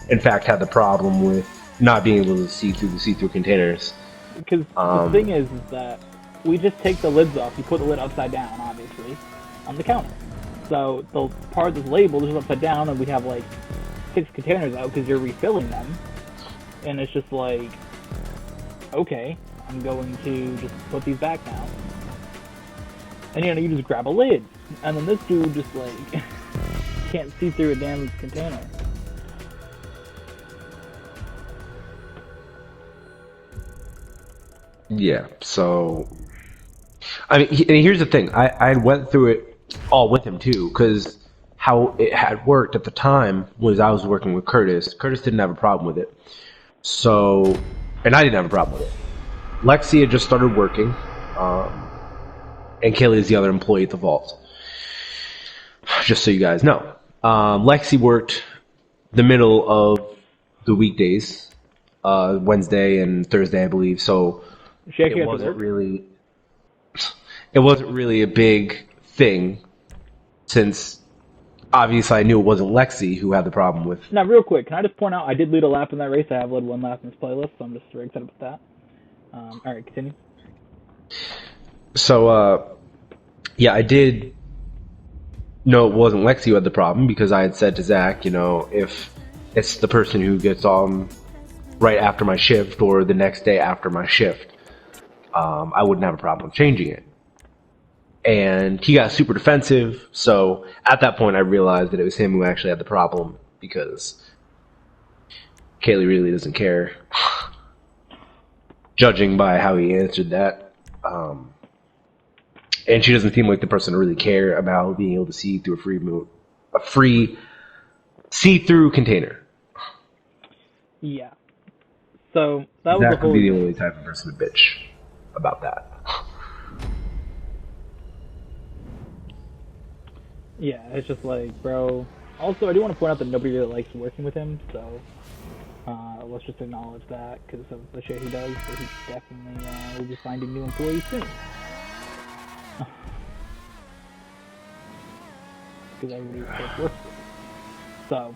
in fact, had the problem with not being able to see through the see-through containers. Because the thing is that we just take the lids off. You put the lid upside down, obviously, on the counter. So the part that's labeled is upside down, and we have like 6 containers out because you're refilling them. And it's just like, okay, I'm going to just put these back now. And you know, you just grab a lid, and then this dude just like can't see through a damn container. Yeah, so, I mean, and here's the thing. I went through it all with him, too, because how it had worked at the time was I was working with Curtis. Curtis didn't have a problem with it. So, and I didn't have a problem with it. Lexi had just started working, and Kaylee is the other employee at the vault. Just so you guys know. Lexi worked the middle of the weekdays, Wednesday and Thursday, I believe, so She actually it has to wasn't work. really it wasn't really a big thing, since obviously I knew it wasn't Lexi who had the problem with. Now, real quick, can I just point out I did lead a lap in that race. I have led 1 lap in this playlist, so I'm just very excited about that. All right, continue. So, yeah, I did know it wasn't Lexi who had the problem, because I had said to Zach, you know, if it's the person who gets on right after my shift or the next day after my shift, I wouldn't have a problem changing it. And he got super defensive, so at that point I realized that it was him who actually had the problem, because Kaylee really doesn't care, judging by how he answered that. And she doesn't seem like the person to really care about being able to see through a free see-through container. Yeah. So that was That the could whole. be the only type of person to bitch about that. Yeah, it's just like, bro. Also, I do want to point out that nobody really likes working with him, so let's just acknowledge that because of the shit he does. But he definitely will be finding new employees soon. because everybody was supposed to work. So,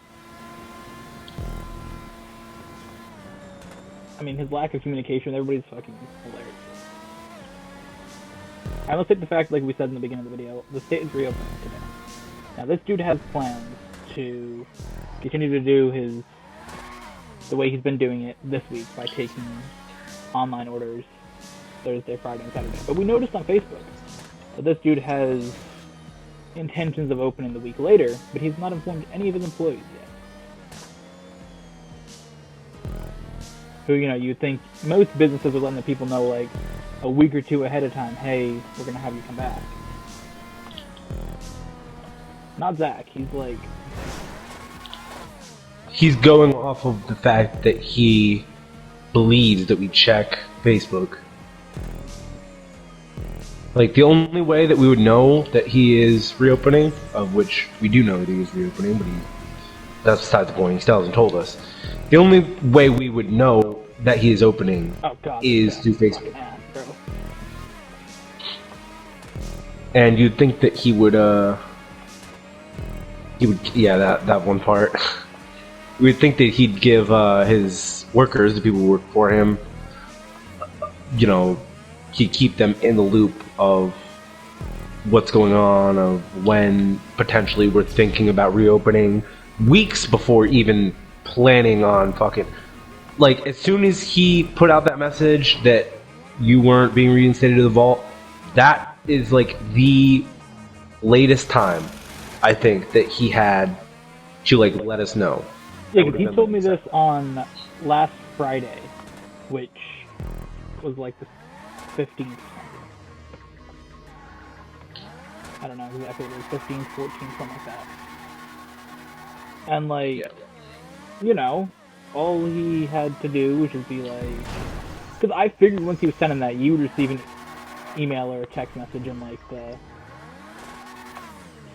I mean, his lack of communication, everybody's fucking hilarious. I will take the fact, like we said in the beginning of the video, the state is reopening today. Now, this dude has plans to continue to do the way he's been doing it this week by taking online orders Thursday, Friday, and Saturday. But we noticed on Facebook that this dude has intentions of opening the week later, but he's not informed any of his employees yet. Who, you'd think most businesses are letting the people know, like, a week or two ahead of time, hey, we're gonna have you come back. Not Zach. He's like... He's going off of the fact that he believes that we check Facebook. Like, the only way that we would know that he is reopening, of which we do know that he is reopening, but that's besides the point, he still hasn't told us. The only way we would know that he is opening is through Facebook. And you'd think that he would, yeah, that one part. We would think that he'd give his workers, the people who work for him, he'd keep them in the loop of what's going on, of when potentially we're thinking about reopening, weeks before even planning on fucking... Like, as soon as he put out that message that you weren't being reinstated to the vault, that is like the latest time I think that he had to like let us know. Yeah, because he told me this on last Friday, which was like the 15th. I don't know exactly what it was, 15th, 14th, something like that. And like, all he had to do was just be like, because I figured once he was sending that, you would receive an email or a text message in like the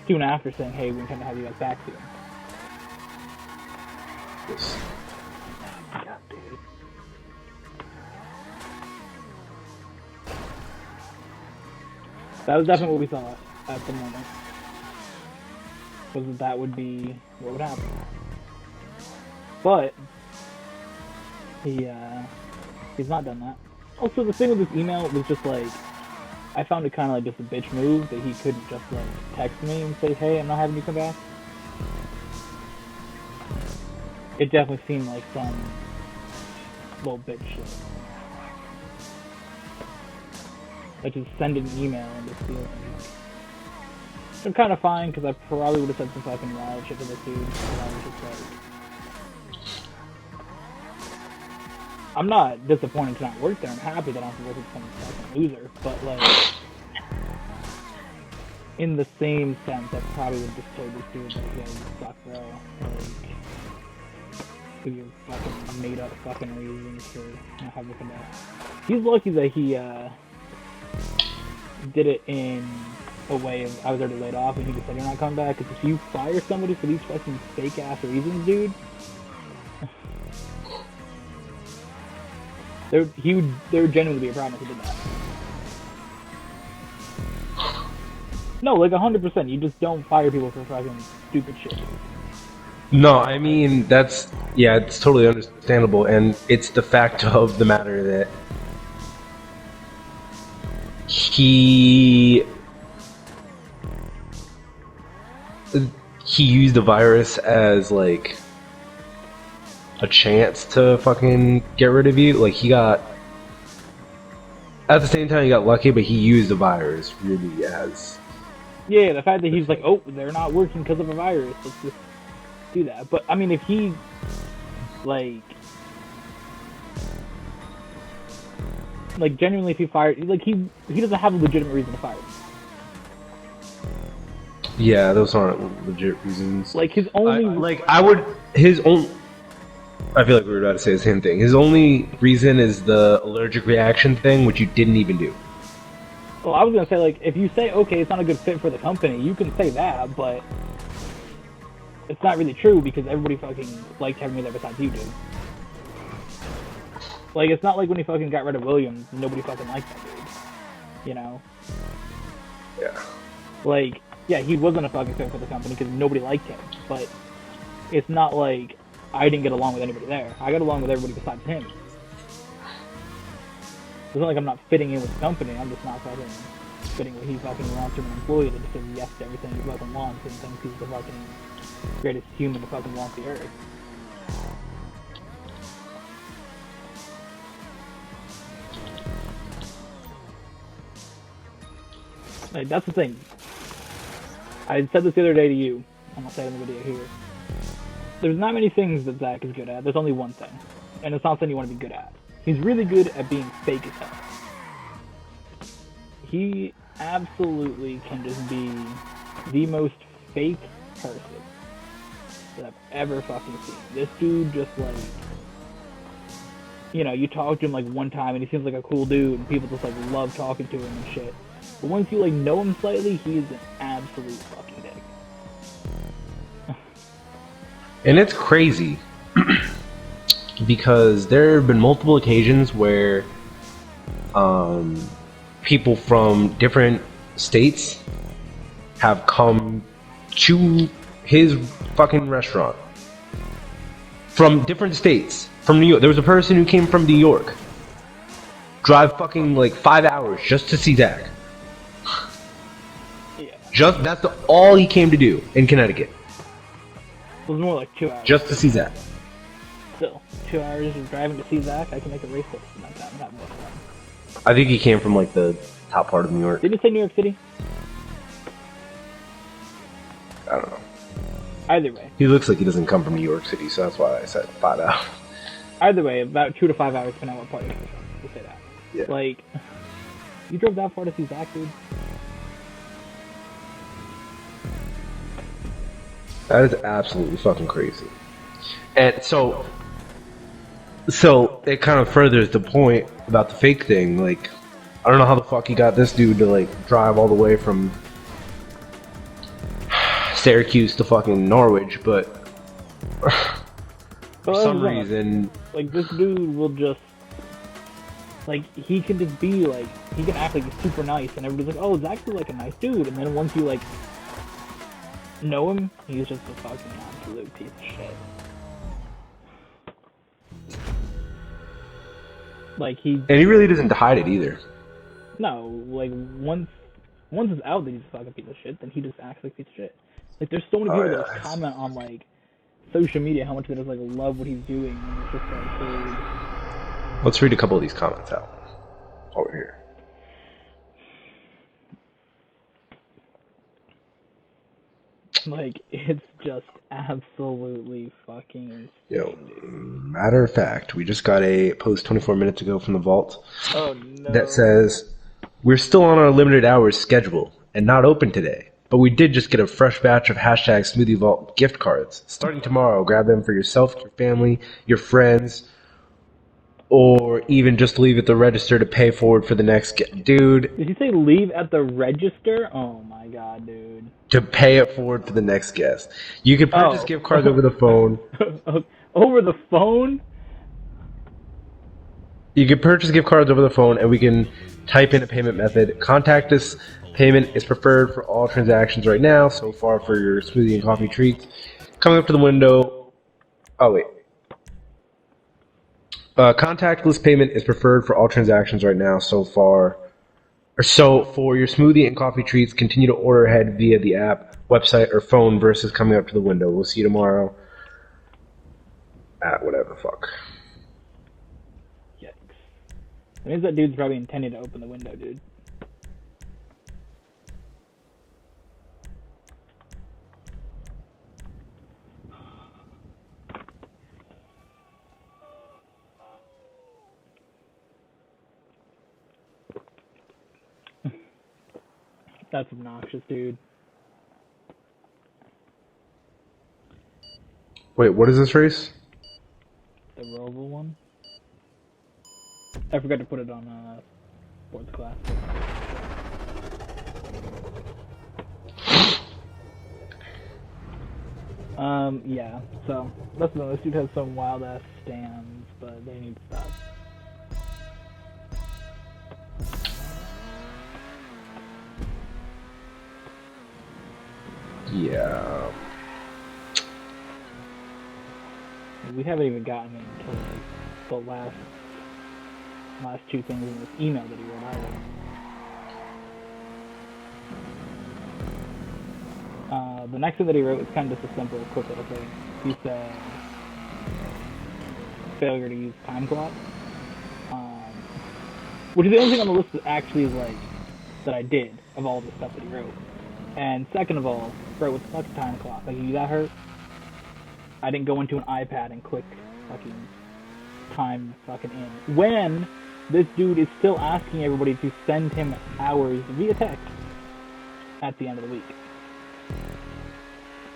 soon after saying, hey, we intend to have you guys back soon. Yes. God, dude. That was definitely what we thought at the moment. Was that would be what would happen. But he's not done that. Also, the thing with this email was just like, I found it kind of like just a bitch move that he couldn't just like text me and say, hey, I'm not having you come back. It definitely seemed like some little bitch shit. Like just send an email and just feel like... I'm kind of fine because I probably would have said some fucking wild shit to this dude. And I was just like... I'm not disappointed to not work there. I'm happy that I don't have to work with some fucking loser. But, like, in the same sense, I probably would have just told this dude, like, yeah, you suck, bro. Like, with your fucking made-up fucking reasons for not having to come back. He's lucky that he, did it in a way of, I was already laid off, and he just said, you're not coming back, because if you fire somebody for these fucking fake-ass reasons, dude... There would genuinely be a problem if he did that. No, like 100%. You just don't fire people for fucking stupid shit. No, I mean, it's totally understandable, and it's the fact of the matter that he used the virus as, like, a chance to fucking get rid of you. Like, he got... At the same time, he got lucky, but he used the virus really as... Yeah, the fact that he's like, oh, they're not working because of a virus. Let's just do that. But, I mean, if he, like, genuinely, if he fired... Like, he doesn't have a legitimate reason to fire him. Yeah, those aren't legit reasons. Like, his only... I feel like we were about to say the same thing. His only reason is the allergic reaction thing, which you didn't even do. Well, I was going to say, like, if you say, okay, it's not a good fit for the company, you can say that, but it's not really true because everybody fucking liked having me there besides you, dude. Like, it's not like when he fucking got rid of Williams, nobody fucking liked that dude. You know? Yeah. Like, Yeah, he wasn't a fucking fit for the company because nobody liked him. But it's not like I didn't get along with anybody there. I got along with everybody besides him. It's not like I'm not fitting in with the company. I'm just not fucking fitting what he fucking wants from an employee that just says yes to everything he fucking wants and thinks he's the fucking greatest human to fucking walk the earth. Like, that's the thing. I said this the other day to you. I'm gonna say it in the video here. There's not many things that Zach is good at. There's only one thing. And it's not something you want to be good at. He's really good at being fake as hell. He absolutely can just be the most fake person that I've ever fucking seen. This dude just like, you talk to him like one time and he seems like a cool dude and people just like love talking to him and shit. But once you like know him slightly, he's an absolute fucking dick. And it's crazy because there have been multiple occasions where people from different states have come to his fucking restaurant from different states. From New York. There was a person who came from New York. Drive fucking like 5 hours just to see Zach. Yeah. That's all he came to do in Connecticut. It was more like 2 hours. Just to see Zach. Still, 2 hours of driving to see Zach, I can make a race course in that time and have more fun. I think he came from like the top part of New York. Did you say New York City? I don't know. Either way. He looks like he doesn't come from New York City, so that's why I said 5 hours. Either way, about 2 to 5 hours depending on what part you're from. We'll say that. Yeah. Like, you drove that far to see Zach, dude? That is absolutely fucking crazy. And so it kind of furthers the point about the fake thing. Like, I don't know how the fuck he got this dude to like drive all the way from Syracuse to fucking Norwich, but for some reason, like, this dude will just, like, he can just be like, he can act like he's super nice, and everybody's like, oh, Zach's like a nice dude, and then once you like know him, he's just a fucking absolute piece of shit. Like, and he really doesn't hide it either. No, like, once it's out that he's a fucking piece of shit, then he just acts like a piece of shit. Like, there's so many people that comment on, like, social media how much they just, like, love what he's doing, and it's just, like, dude. Let's read a couple of these comments out over here. Like, it's just absolutely fucking insane, dude. Matter of fact, we just got a post 24 minutes ago from the vault no. that says, we're still on our limited hours schedule and not open today, but we did just get a fresh batch of hashtag Smoothie Vault gift cards. Starting tomorrow, grab them for yourself, your family, your friends, or even just leave at the register to pay forward for the next Dude. Did you say leave at the register? Oh my god, dude. To pay it forward for the next guest. You can purchase gift cards over the phone. Over the phone? You can purchase gift cards over the phone, and we can type in a payment method. Contactless payment is preferred for all transactions right now. So far for your smoothie and coffee treats. Coming up to the window. Oh, wait. Contactless payment is preferred for all transactions right now. So for your smoothie and coffee treats, continue to order ahead via the app, website, or phone versus coming up to the window. We'll see you tomorrow at whatever the fuck. Yikes. That means that dude's probably intending to open the window, dude. That's obnoxious, dude. Wait, what is this race? The Roval one? I forgot to put it on sports class. Yeah, so that's the this dude has some wild ass stands, but they need to stop. Yeah. We haven't even gotten into like the last two things in this email that he wrote either. The next thing that he wrote is kind of just a simple, quick little thing. He said, failure to use time clock. Which is the only thing on the list that actually is like, that I did of all the stuff that he wrote. And second of all, bro, what the fuck's time clock? Like, you that hurt? I didn't go into an iPad and click fucking time fucking in. When this dude is still asking everybody to send him hours via text at the end of the week.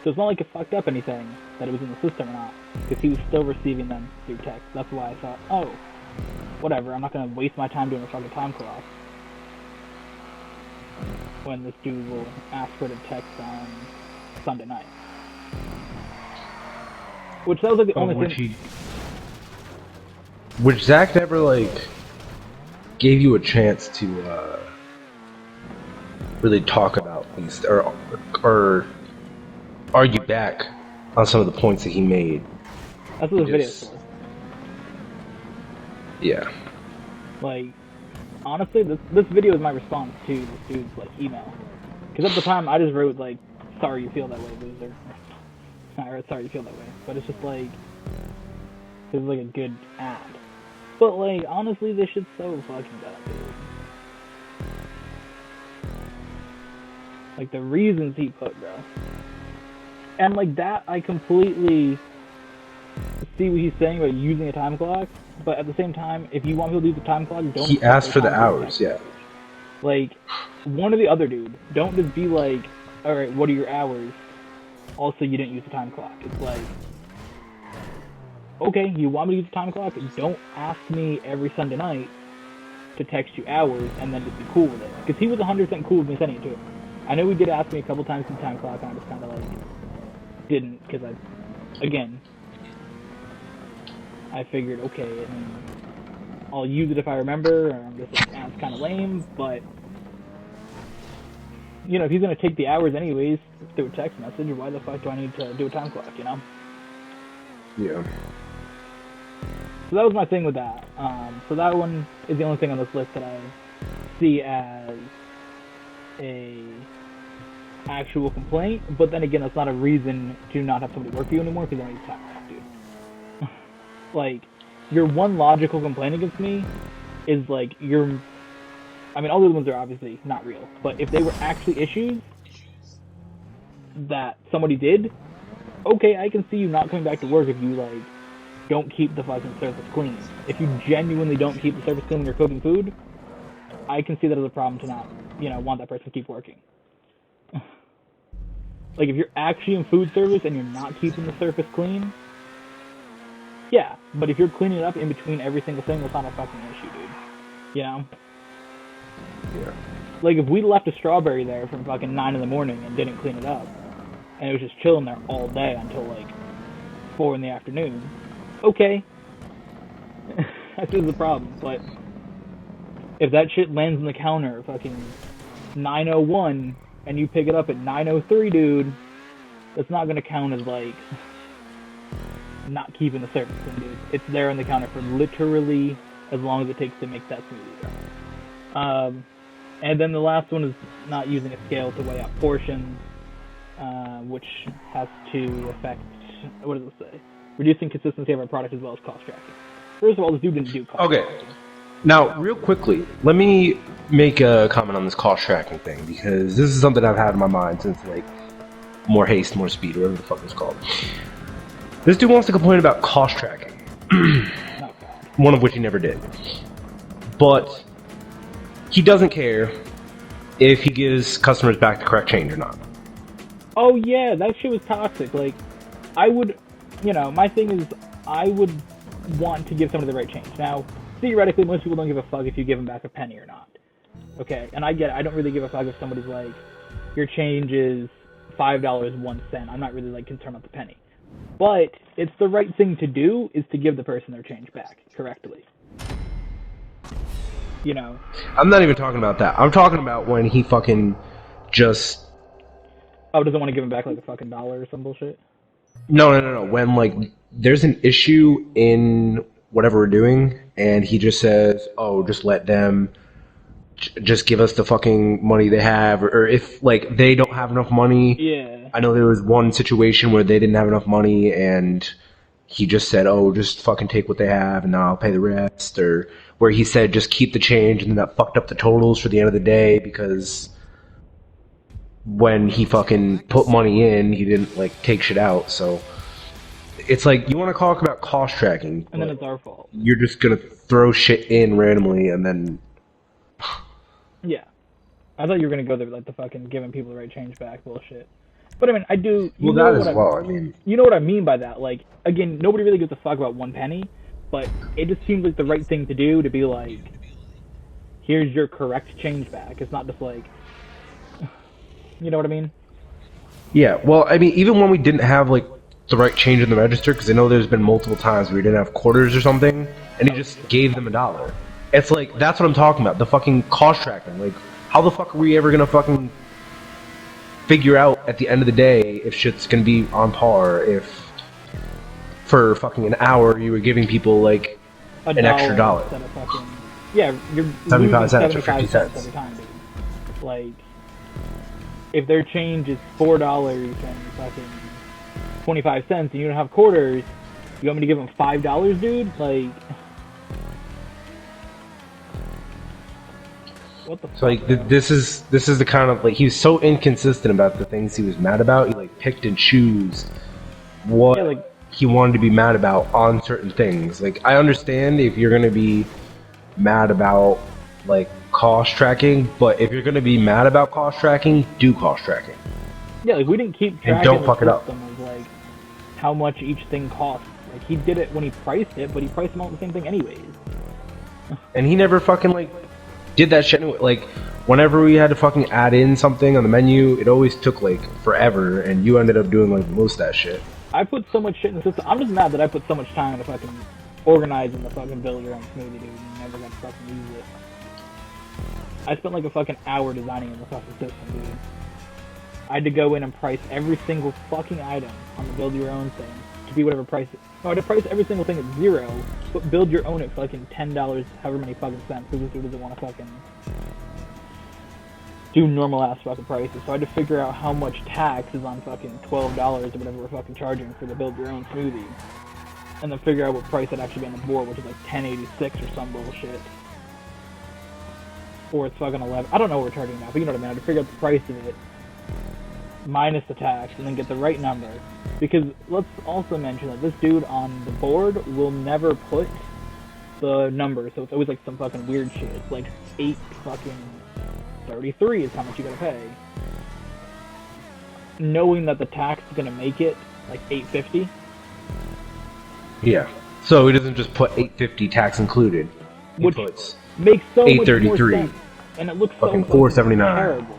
So it's not like it fucked up anything that it was in the system or not, because he was still receiving them through text. That's why I thought, oh, whatever, I'm not going to waste my time doing a fucking time clock when this dude will ask for the text on Sunday night. Which that was like the only thing. Which Zach never like gave you a chance to really talk about these or argue back on some of the points that he made. That's what this video is for. Yeah. Like, honestly, this video is my response to this dude's like email. Because at the time, I just wrote like, "Sorry you feel that way, loser." I wrote, "Sorry you feel that way," but it's just like, this is like a good ad. But like, honestly, this shit's so fucking dumb, dude. Like the reasons he put, bro. And like that, I completely see what he's saying about using a time clock. But at the same time, if you want people to use the time clock, don't. He asked for the hours, yeah. Like, one or the other, dude. Don't just be like, all right, what are your hours? Also, you didn't use the time clock. It's like, okay, you want me to use the time clock? Don't ask me every Sunday night to text you hours and then just be cool with it. Because he was 100% cool with me sending it to him. I know he did ask me a couple times for the time clock, and I just kind of like didn't, because I figured, okay, I mean, I'll use it if I remember, or I'm just like, it's kind of lame, but, you know, if he's going to take the hours anyways through a text message, why the fuck do I need to do a time clock, you know? Yeah. So that was my thing with that. So that one is the only thing on this list that I see as a actual complaint, but then again, that's not a reason to not have somebody work for you anymore, because I don't use time clock, dude. Like, your one logical complaint against me is like, I mean, all the other ones are obviously not real, but if they were actually issues that somebody did, okay, I can see you not coming back to work if you, like, don't keep the fucking surface clean. If you genuinely don't keep the surface clean when you're cooking food, I can see that as a problem to not, you know, want that person to keep working. Like, if you're actually in food service and you're not keeping the surface clean, yeah, but if you're cleaning it up in between every single thing, that's not a fucking issue, dude. You know? Yeah. Like, if we left a strawberry there from fucking 9 in the morning and didn't clean it up, and it was just chilling there all day until, like, 4 in the afternoon, okay. That's just the problem, but if that shit lands on the counter fucking 9:01 and you pick it up at 9:03, dude, that's not gonna count as, like, not keeping the surface clean, dude. It's there on the counter for literally as long as it takes to make that smoothie. And then the last one is not using a scale to weigh out portions, which has to affect, what does it say? Reducing consistency of our product as well as cost tracking. First of all, this dude didn't do cost tracking. Now, real quickly, let me make a comment on this cost tracking thing, because this is something I've had in my mind since, like, More Haste, More Speed, whatever the fuck it's called. This dude wants to complain about cost tracking. One of which he never did. But he doesn't care if he gives customers back the correct change or not. Oh yeah, that shit was toxic. Like, I would, you know, my thing is, I would want to give somebody the right change. Now, theoretically, most people don't give a fuck if you give them back a penny or not. Okay, and I get it. I don't really give a fuck if somebody's like, your change is $5.01. I'm not really, like, concerned about the penny. But it's the right thing to do is to give the person their change back correctly. You know? I'm not even talking about that. I'm talking about when he fucking just Oh, doesn't want to give him back like a fucking dollar or some bullshit. No. When like there's an issue in whatever we're doing, and he just says, "Oh, just let them, just give us the fucking money they have," or if like they don't have enough money. Yeah. I know there was one situation where they didn't have enough money, and he just said, "Oh, just fucking take what they have, and then I'll pay the rest," or where he said, "Just keep the change," and then that fucked up the totals for the end of the day because when he fucking put money in, he didn't like take shit out. So it's like you want to talk about cost tracking, And then it's our fault. you're just gonna throw shit in randomly and then Yeah. I thought you were gonna go there like the fucking giving people the right change back bullshit. But I mean, I do. well that as well. I mean, you know what I mean by that. Like, again, nobody really gives a fuck about 1 penny, but it just seems like the right thing to do to be like, here's your correct change back. It's not just like, you know what I mean? yeah. Well, I mean, even when we didn't have like the right change in the register, because I know there's been multiple times where we didn't have quarters or something, and he just gave them $1. It's like that's what I'm talking about. The fucking cost tracking. Like, how the fuck are we ever gonna fucking figure out at the end of the day if shit's gonna be on par if for fucking an hour you were giving people like an extra dollar. Instead of fucking, yeah, you're 75 cents or 75 50 cents every time, dude. Like, if their change is $4 and fucking 25 cents and you don't have quarters, you want me to give them $5, dude? Like, what the fuck? So like this is the kind of like he was so inconsistent about the things he was mad about. He like picked and choose what Yeah, like, he wanted to be mad about on certain things. Like I understand if you're gonna be mad about like cost tracking, but if you're gonna be mad about cost tracking, do cost tracking. yeah, like, we didn't keep track And don't of fuck the it up. system of like how much each thing costs. Like, he did it when he priced it, but he priced them all the same thing anyways. And he never fucking like did that shit anyway. Like whenever we had to fucking add in something on the menu, it always took like forever, and you ended up doing like most of that shit. I put so much shit in the system. I'm just mad that I put so much time into fucking organizing the fucking build your own smoothie, dude, and never got to fucking use it. I spent like a fucking hour designing the fucking system, dude. I had to go in and price every single fucking item on the build your own thing to be whatever price it. No, I had to price every single thing at 0, but build your own at fucking $10, however many fucking cents, because this dude doesn't want to fucking do normal ass fucking prices. So I had to figure out how much tax is on fucking $12 or whatever we're fucking charging for the build your own smoothie. And then figure out what price it'd actually be on the board, which is like $10.86 or some bullshit. Or it's fucking 11. I don't know what we're charging now, but you know what I mean. I had to figure out the price of it, minus the tax, and then get the right number. Because let's also mention that this dude on the board will never put the number, so it's always like some fucking weird shit. It's like 8 fucking 33 is how much you gotta pay. Knowing that the tax is gonna make it like $8.50. Yeah. So he doesn't just put $8.50 tax included. He Which puts makes so much more $8.33. sense. And it looks so fucking fucking $4.79. terrible.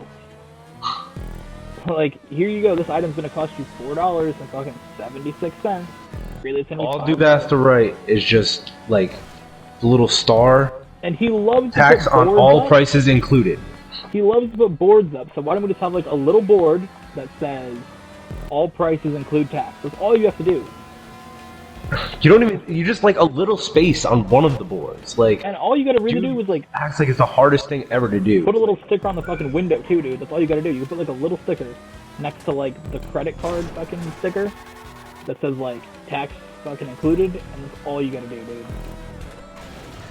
Like, here you go, this item's gonna cost you $4.76. Really, it's gonna be All $5. Dude has to write is just like the little star And he loves tax to put on boards all up. prices included. He loves to put boards up, so why don't we just have like a little board that says all prices include tax? That's all you have to do. You don't even you just like a little space on one of the boards. Like And all you gotta really dude do is like acts like it's the hardest thing ever to do. put a little sticker on the fucking window too, dude. That's all you gotta do. You can put like a little sticker next to like the credit card fucking sticker that says like tax fucking included, and that's all you gotta do, dude.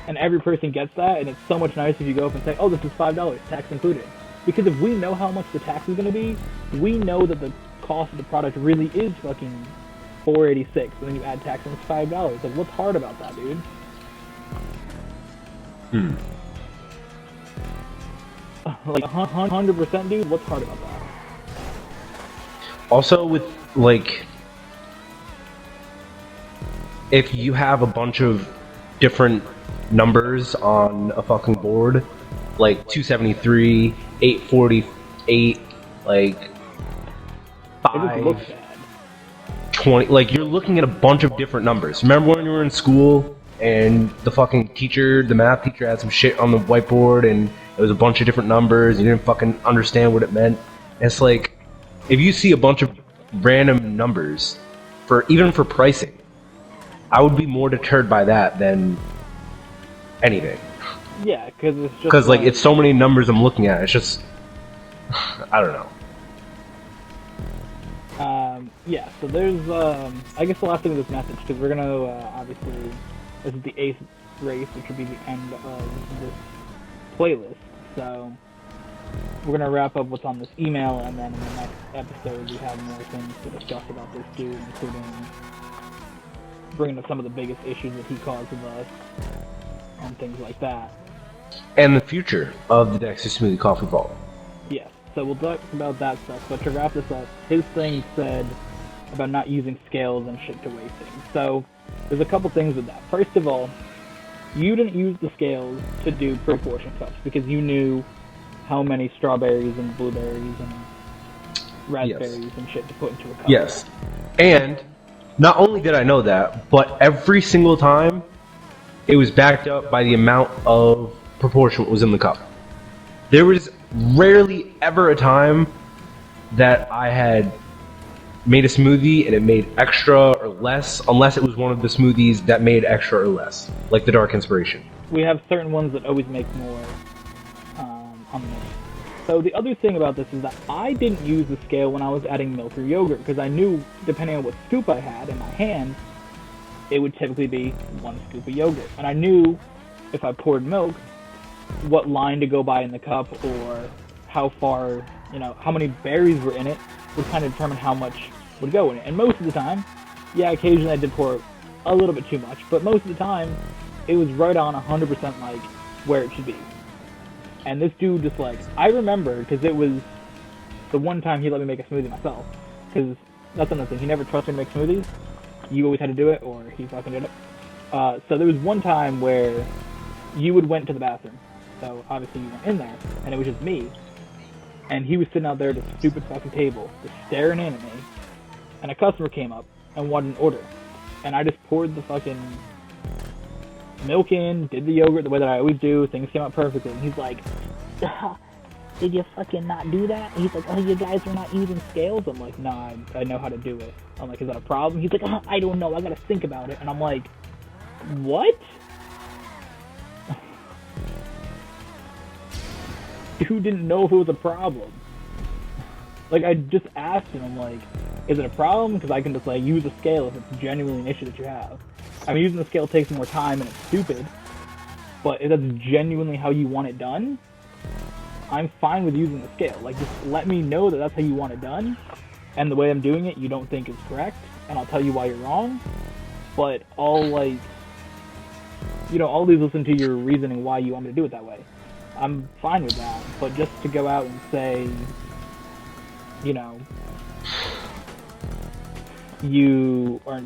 And every person gets that, and it's so much nicer if you go up and say, oh, this is $5, tax included. Because if we know how much the tax is gonna be, we know that the cost of the product really is fucking $4.86, and then you add tax and it's $5. Like, what's hard about that, dude? Like 100%, dude. What's hard about that? Also with like if you have a bunch of different numbers on a fucking board, like 273, 848, like It just looks 5, bad. 20, like you're looking at a bunch of different numbers. Remember when you were in school and the fucking teacher, the math teacher had some shit on the whiteboard and it was a bunch of different numbers and you didn't fucking understand what it meant? And it's like, if you see a bunch of random numbers, even for pricing, I would be more deterred by that than anything. Yeah, because it's just Because like it's so many numbers I'm looking at. It's just I don't know. Yeah, so there's, I guess the last thing of this message, because we're gonna, obviously, this is the 8th race, which will be the end of this playlist, so we're gonna wrap up what's on this email, and then in the next episode we have more things to discuss about this dude, including bringing up some of the biggest issues that he caused with us, and things like that. And the future of the Dexter Smoothie Coffee Vault. Yes, so we'll talk about that stuff, but to wrap this up, his thing said about not using scales and shit to weigh things. So, there's a couple things with that. First of all, you didn't use the scales to do proportion cups, because you knew how many strawberries and blueberries and raspberries and shit to put into a cup. Yes. And not only did I know that, but every single time, it was backed up by the amount of proportion that was in the cup. There was rarely ever a time that I had made a smoothie and it made extra or less, unless it was one of the smoothies that made extra or less, like the Dark Inspiration. We have certain ones that always make more on this. So the other thing about this is that I didn't use the scale when I was adding milk or yogurt, because I knew, depending on what scoop I had in my hand, it would typically be 1 scoop of yogurt. And I knew if I poured milk, what line to go by in the cup, or how far, how many berries were in it, would kind of determine how much would go in it. And most of the time, yeah, occasionally I did pour a little bit too much, but most of the time, it was right on 100% like where it should be. And this dude just like, I remember, because it was the one time he let me make a smoothie myself, because that's another thing, he never trusted me to make smoothies. You always had to do it, or he fucking did it. So there was one time where you went to the bathroom, so obviously you went in there, and it was just me, and he was sitting out there at a stupid fucking table, just staring in at me, and a customer came up and wanted an order, and I just poured the fucking milk in, did the yogurt the way that I always do, things came out perfectly, and he's like, did you fucking not do that? And he's like, oh, you guys are not using scales? I'm like, nah, I know how to do it. I'm like, is that a problem? He's like, oh, I don't know, I gotta think about it. And I'm like, what? Dude didn't know if it was a problem. Like, I just asked him, I'm like, is it a problem? Because I can just, like, use a scale if it's genuinely an issue that you have. I mean, using the scale takes more time and it's stupid, but if that's genuinely how you want it done, I'm fine with using the scale. Like, just let me know that that's how you want it done, and the way I'm doing it you don't think is correct, and I'll tell you why you're wrong, but I'll always listen to your reasoning why you want me to do it that way. I'm fine with that, but just to go out and say, you are,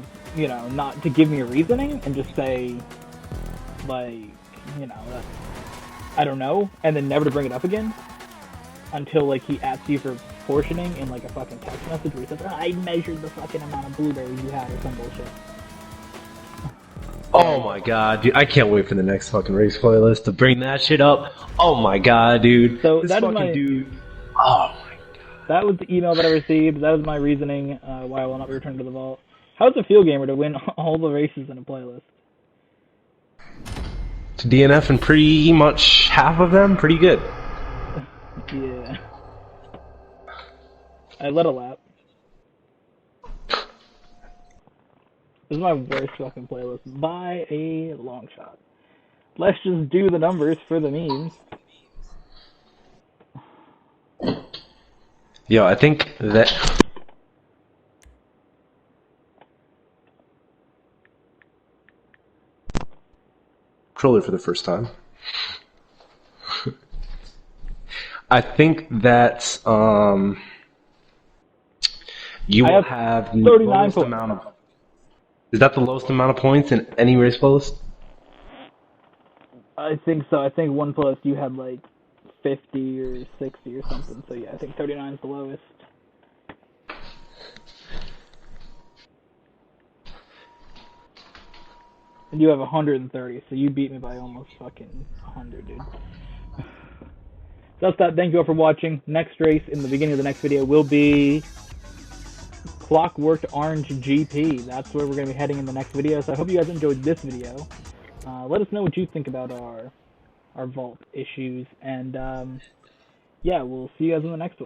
not to give me a reasoning and just say, like, that, I don't know, and then never to bring it up again until, like, he asks you for portioning in, like, a fucking text message where he says, oh, I measured the fucking amount of blueberries you had or some bullshit. Oh my god, dude, I can't wait for the next fucking race playlist to bring that shit up. Oh my god, dude. So this that fucking dude. Oh my god. That was the email that I received. That was my reasoning why I will not be returning to the vault. How does it feel, gamer, to win all the races in a playlist? To DNF in pretty much half of them, pretty good. Yeah. I led a lap. This is my worst fucking playlist by a long shot. Let's just do the numbers for the memes. Yo, I think that... Controller for the first time. I think that you will have the lowest amount of... Is that the lowest amount of points in any race playlist? I think so. I think one playlist you had like 50 or 60 or something. So yeah, I think 39 is the lowest. And you have 130, so you beat me by almost fucking 100, dude. So that's that. Thank you all for watching. Next race in the beginning of the next video will be Clockwork Orange GP. That's where we're going to be heading in the next video. So I hope you guys enjoyed this video. Let us know what you think about our vault issues, and yeah, we'll see you guys in the next one.